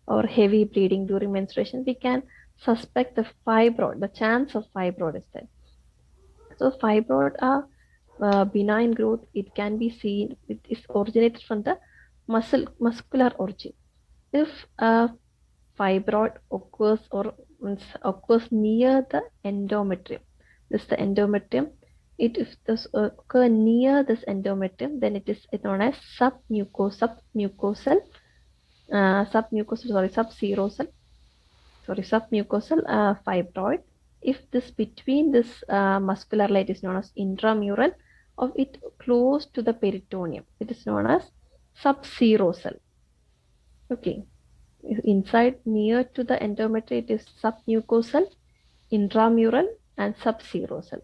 or heavy bleeding during menstruation, we can suspect the fibroid, the chance of fibroid is there. So fibroid are benign growth. It can be seen, it is originated from the muscular origin. If a fibroid occurs near the endometrium, this is the endometrium. If this occur near this endometrium, then it is known as subserosal fibroid. If this between this muscular layer is known as intramural, or it close to the peritoneum, it is known as subserosal. Okay, inside near to the endometrium, it is submucosal, intramural, and subserosal.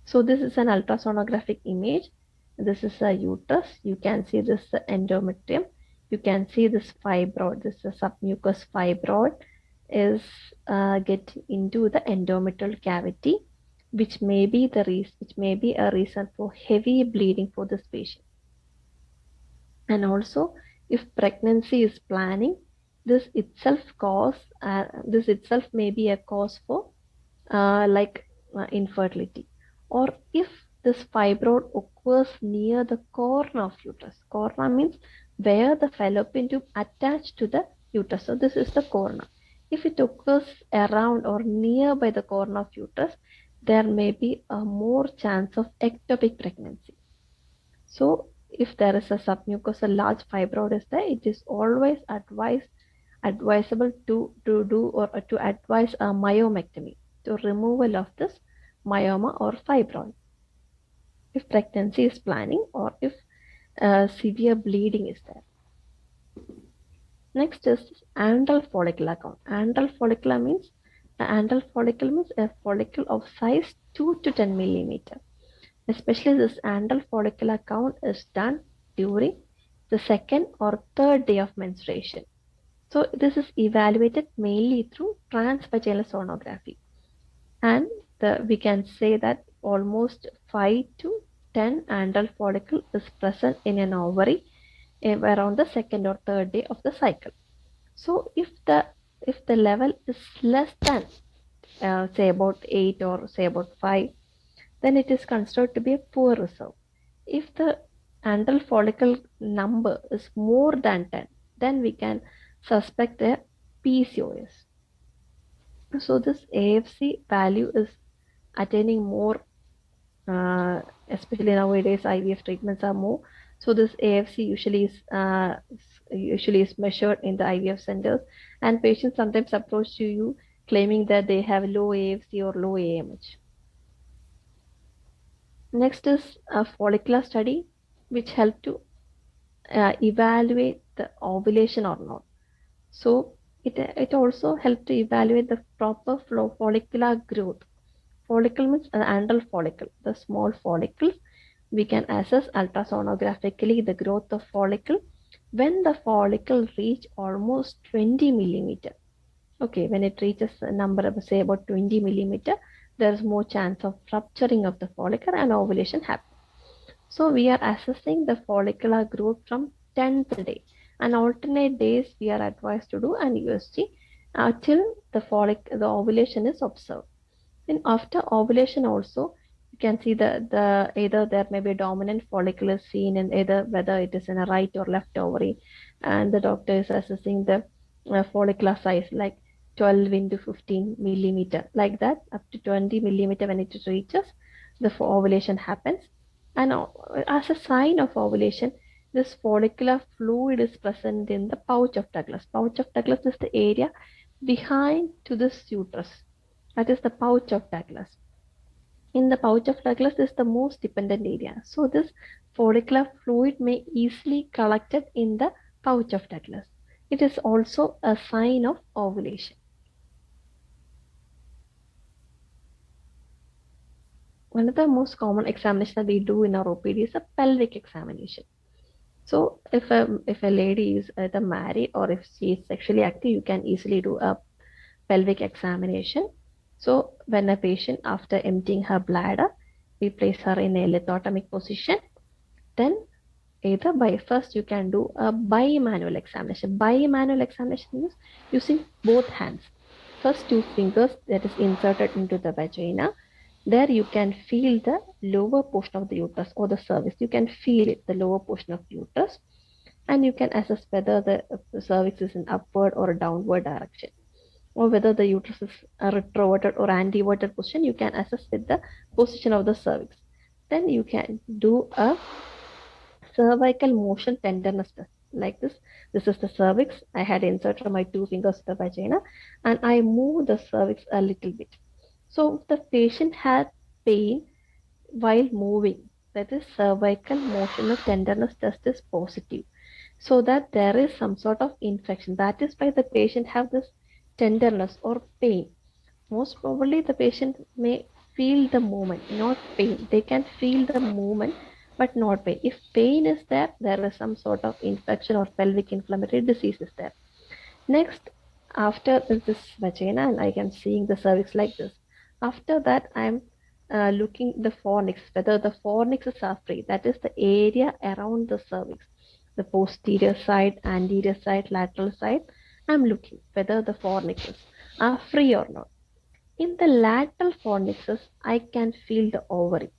So this is an ultrasonographic image. This is a uterus. You can see this endometrium. You can see this fibroid. This is a submucous fibroid is getting into the endometrial cavity, which may be a reason for heavy bleeding for this patient. And also, if pregnancy is planning, this itself may be a cause for infertility. Or if this fibroid occurs near the corner of uterus. Corner means where the fallopian tube attached to the uterus. So this is the corner. If it occurs around or nearby the corner of uterus, there may be a more chance of ectopic pregnancy. So if there is a submucosal large fibroid is there, it is always advisable to advise a myomectomy, to removal of this myoma or fibroid if pregnancy is planning, or if severe bleeding is there. Next is antral follicular count. Antral follicle means a follicle of size 2 to 10 millimeter. Especially this antral follicular count is done during the second or third day of menstruation. So this is evaluated mainly through transvaginal sonography. And we can say that almost 5 to 10 antral follicle is present in an ovary around the second or third day of the cycle. So if the level is less than say about 8 or say about 5, then it is considered to be a poor reserve. If the antral follicle number is more than 10, then we can suspect a PCOS. So this AFC value is attaining more, especially nowadays IVF treatments are more. So this AFC usually is measured in the IVF centers, and patients sometimes approach to you claiming that they have low AFC or low AMH. Next is a follicular study, which help to evaluate the ovulation or not. So it also helps to evaluate the proper follicular growth. Follicle means an antral follicle, the small follicles. We can assess ultrasonographically the growth of follicle when the follicle reach almost 20 millimeter. Okay, when it reaches a number of say about 20 millimeter, there is more chance of rupturing of the follicle and ovulation happen. So we are assessing the follicular growth from 10th day, and alternate days we are advised to do an USG till the ovulation is observed. Then after ovulation also, you can see the either there may be a dominant follicle is seen in either whether it is in a right or left ovary, and the doctor is assessing the follicular size like 12 into 15 millimeter, like that up to 20 millimeter. When it reaches, the ovulation happens, and as a sign of ovulation, this follicular fluid is present in the pouch of Douglas. Pouch of Douglas is the area behind to this uterus. That is the pouch of Douglas. In the pouch of Douglas is the most dependent area. So this follicular fluid may easily collected in the pouch of Douglas. It is also a sign of ovulation. One of the most common examination that we do in our OPD is a pelvic examination. So if a lady is either married or if she is sexually active, you can easily do a pelvic examination. So when a patient, after emptying her bladder, we place her in a lithotomic position. Then Either by first you can do a bimanual examination. Bimanual examination means using both hands. First 2 fingers that is inserted into the vagina. There you can feel the lower portion of the uterus or the cervix. You can feel it, the lower portion of uterus, and you can assess whether the cervix is in upward or downward direction, or whether the uterus is a retroverted or anteverted position. You can assess with the position of the cervix. Then you can do a cervical motion tenderness test like this. This is the cervix. I had inserted my 2 fingers in the vagina and I move the cervix a little bit. So if the patient had pain while moving, that is cervical motion of tenderness test is positive. So that there is some sort of infection. That is why the patient have this tenderness or pain. Most probably the patient may feel the movement, not pain. They can feel the movement but not pain. If pain is there, there is some sort of infection or pelvic inflammatory disease is there. Next, after this vagina, and I am seeing the cervix like this. After that, I'm looking the fornix, whether the fornixes are free. That is the area around the cervix, the posterior side, anterior side, lateral side. I'm looking whether the fornixes are free or not. In the lateral fornixes, I can feel the ovary.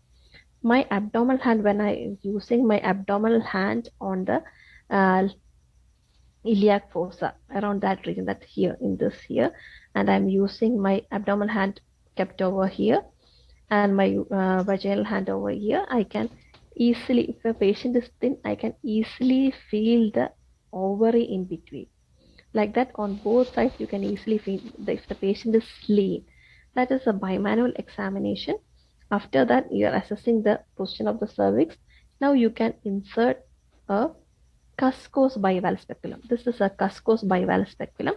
My abdominal hand, when I am using my abdominal hand on the uh, iliac fossa, around that region, that here, in this here, and I'm using my abdominal hand kept over here and my vaginal hand over here, I can easily, if a patient is thin, I can easily feel the ovary in between. Like that, on both sides, you can easily feel if the patient is lean. That is a bimanual examination. After that, you are assessing the position of the cervix. Now you can insert a Cusco's bivalve speculum. This is a Cusco's bivalve speculum.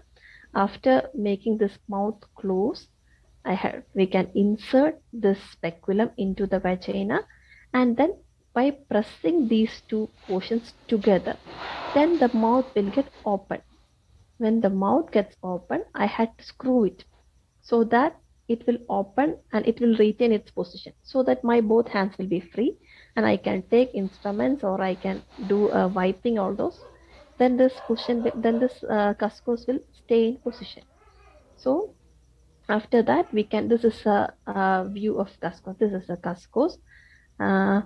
After making this mouth close, we can insert this speculum into the vagina, and then by pressing these two portions together, then the mouth will get open. When the mouth gets open, I had to screw it so that it will open and it will retain its position, so that my both hands will be free and I can take instruments or I can do wiping, all those. Then this position, then this cuscus will stay in position. So after that, we can, this is a view of cuscus. This is a cuscus. I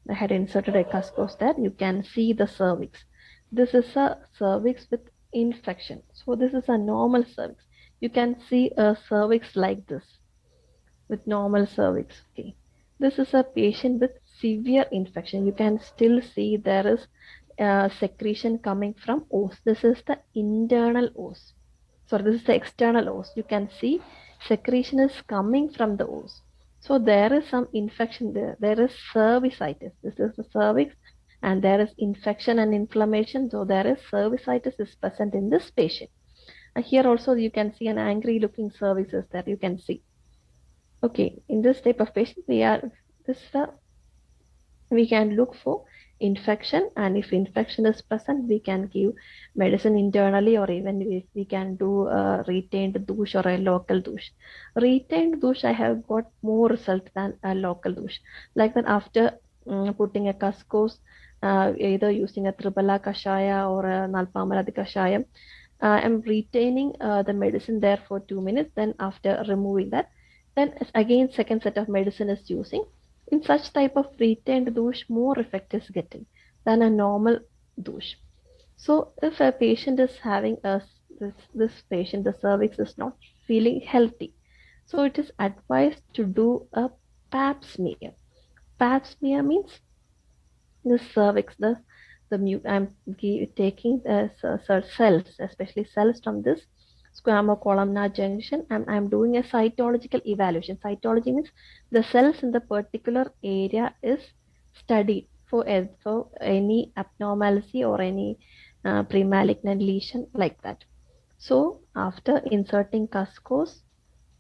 had inserted a cuscus there. You can see the cervix. This is a cervix with infection. So this is a normal cervix. You can see a cervix like this with normal cervix. Okay. This is a patient with severe infection. You can still see there is secretion coming from os. This is the internal os. Sorry, this is the external os. You can see secretion is coming from the os. So there is some infection there. There is cervicitis. This is the cervix and there is infection and inflammation. So there is cervicitis is present in this patient. Here also you can see an angry looking cervix that you can see. Okay, in this type of patient, we can look for infection, and if infection is present, we can give medicine internally, or even if we can do a retained douche or a local douche. Retained douche, I have got more result than a local douche. Like that, after putting a cuscus, either using a Tribala Kashaya or a Nalpamaradi Kashaya, I'm retaining the medicine there for 2 minutes. Then after removing that, then again second set of medicine is using. In such type of retained douche, more effect is getting than a normal douche. So if a patient is having this patient, the cervix is not feeling healthy, so it is advised to do a pap smear. Pap smear means the cervix, I'm taking the cells, especially cells from this squamocolumnar junction, and I'm doing a cytological evaluation. Cytology means the cells in the particular area is studied for any abnormality or any premalignant lesion like that. So after inserting cuscus,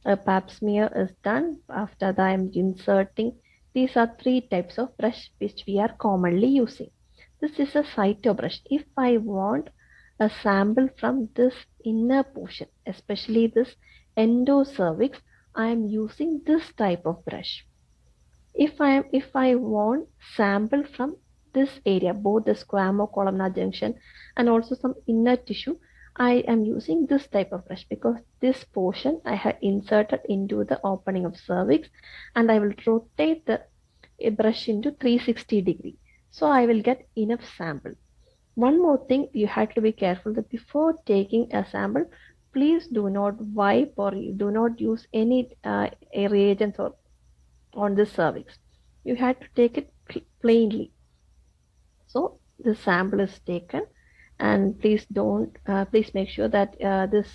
a pap smear is done. After that, I'm inserting. These are 3 types of brush which we are commonly using. This is a cyto brush. If I want a sample from this inner portion, especially this endocervix, I am using this type of brush. If I want sample from this area, both the squamo-columnar junction and also some inner tissue, I am using this type of brush because this portion I have inserted into the opening of cervix, and I will rotate the brush into 360 degree. So I will get enough sample. One more thing, you have to be careful that before taking a sample, please do not wipe or you do not use any reagents or on the cervix. You have to take it plainly. So the sample is taken, and please make sure that this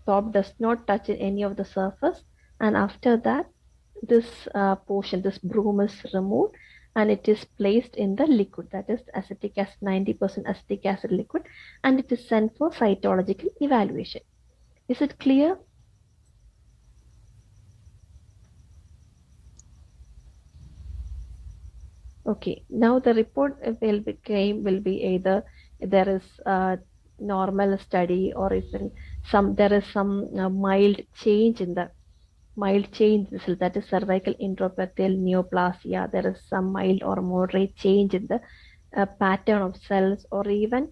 top does not touch any of the surface. And after that, this portion, this broom is removed, and it is placed in the liquid, that is acetic acid, 90% acetic acid liquid, and it is sent for cytological evaluation. Is it clear? Okay, now the report will be either there is a normal study, or if there is some mild change in the result, that is cervical intraepithelial neoplasia. There is some mild or moderate change in the pattern of cells, or even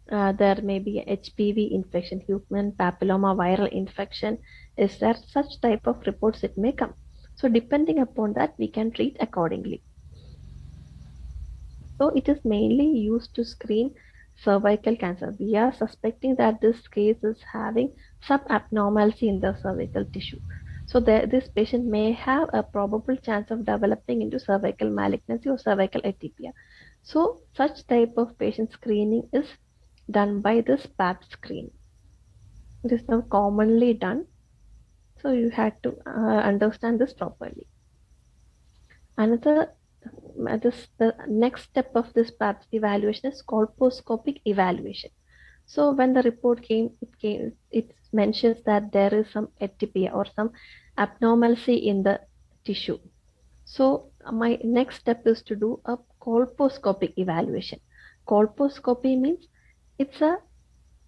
there may be HPV infection, human papilloma viral infection. Is there such type of reports? It may come. So depending upon that, we can treat accordingly. So it is mainly used to screen cervical cancer. We are suspecting that this case is having some abnormality in the cervical tissue. So this patient may have a probable chance of developing into cervical malignancy or cervical atypia. So such type of patient screening is done by this PAP screen. It is now commonly done. So you had to understand this properly. The next step of this PAP evaluation is colposcopic evaluation. So when the report came, it mentions that there is some atypia or some abnormality in the tissue. So my next step is to do a colposcopic evaluation. Colposcopy means it's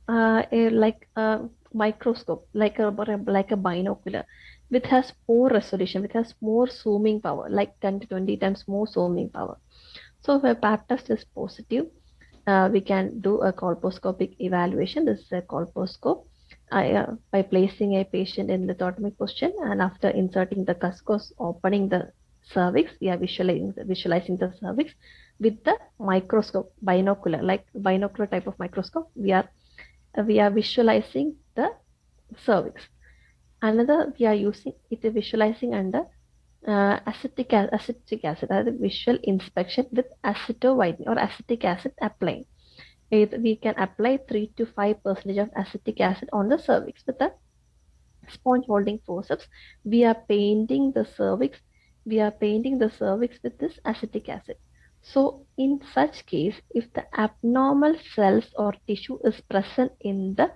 like a microscope, like a binocular, which has more resolution, which has more zooming power, like 10 to 20 times more zooming power. So if a PAP test is positive, we can do a colposcopic evaluation. This is a colposcope. By placing a patient in lithotomy position, and after inserting the cuscos, opening the cervix, we are visualizing the cervix with the microscope, binocular, like binocular type of microscope. We are visualizing the cervix. Another, we are using it visualizing under acetic acid, that is visual inspection with acetovitamin or acetic acid applying. We can apply 3 to 5% of acetic acid on the cervix with a sponge holding forceps. We are painting the cervix. With this acetic acid. So in such case, if the abnormal cells or tissue is present in the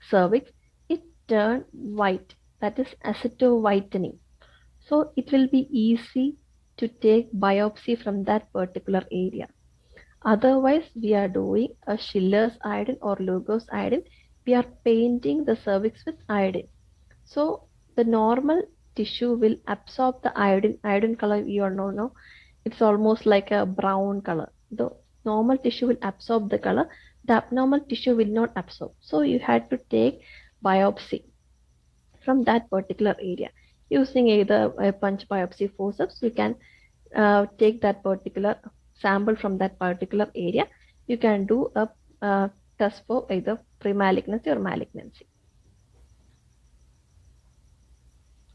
cervix, it turns white. That is acetovitamin. So it will be easy to take biopsy from that particular area. Otherwise, we are doing a Schiller's iodine or Lugos iodine. We are painting the cervix with iodine. So the normal tissue will absorb the iodine color. You all know, it's almost like a brown color. The normal tissue will absorb the color. The abnormal tissue will not absorb. So you had to take biopsy from that particular area. Using either a punch biopsy forceps, you can take that particular sample from that particular area. You can do a test for either pre-malignancy or malignancy.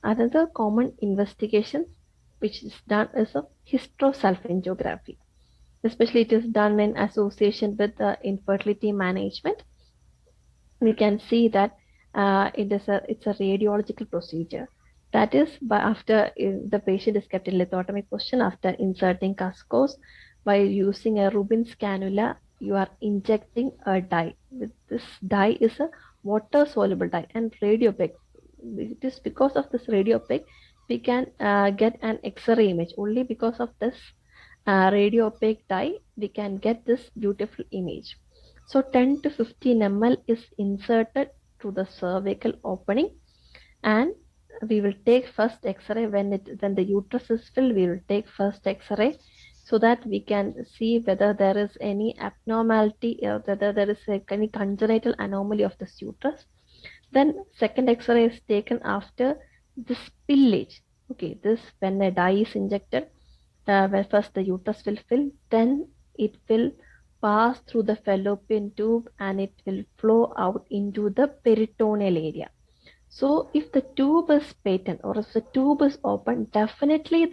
Another common investigation which is done is a hysterosalpingography. Especially it is done in association with infertility management. We can see that it's a radiological procedure. That is, after the patient is kept in lithotomy position, after inserting cuscos, by using a Rubin's cannula, you are injecting a dye. This dye is a water-soluble dye and radiopaque. It is because of this radiopaque we can get an X-ray image. Only because of this radiopaque dye we can get this beautiful image. So 10 to 15 ml is inserted to the cervical opening, and we will take first X-ray when the uterus is filled. We will take first X-ray so that we can see whether there is any abnormality or whether there is any congenital anomaly of the uterus. Then second X-ray is taken after the spillage. Okay, this when a dye is injected, when first the uterus will fill, then it will pass through the fallopian tube and it will flow out into the peritoneal area. So if the tube is patent or if the tube is open, definitely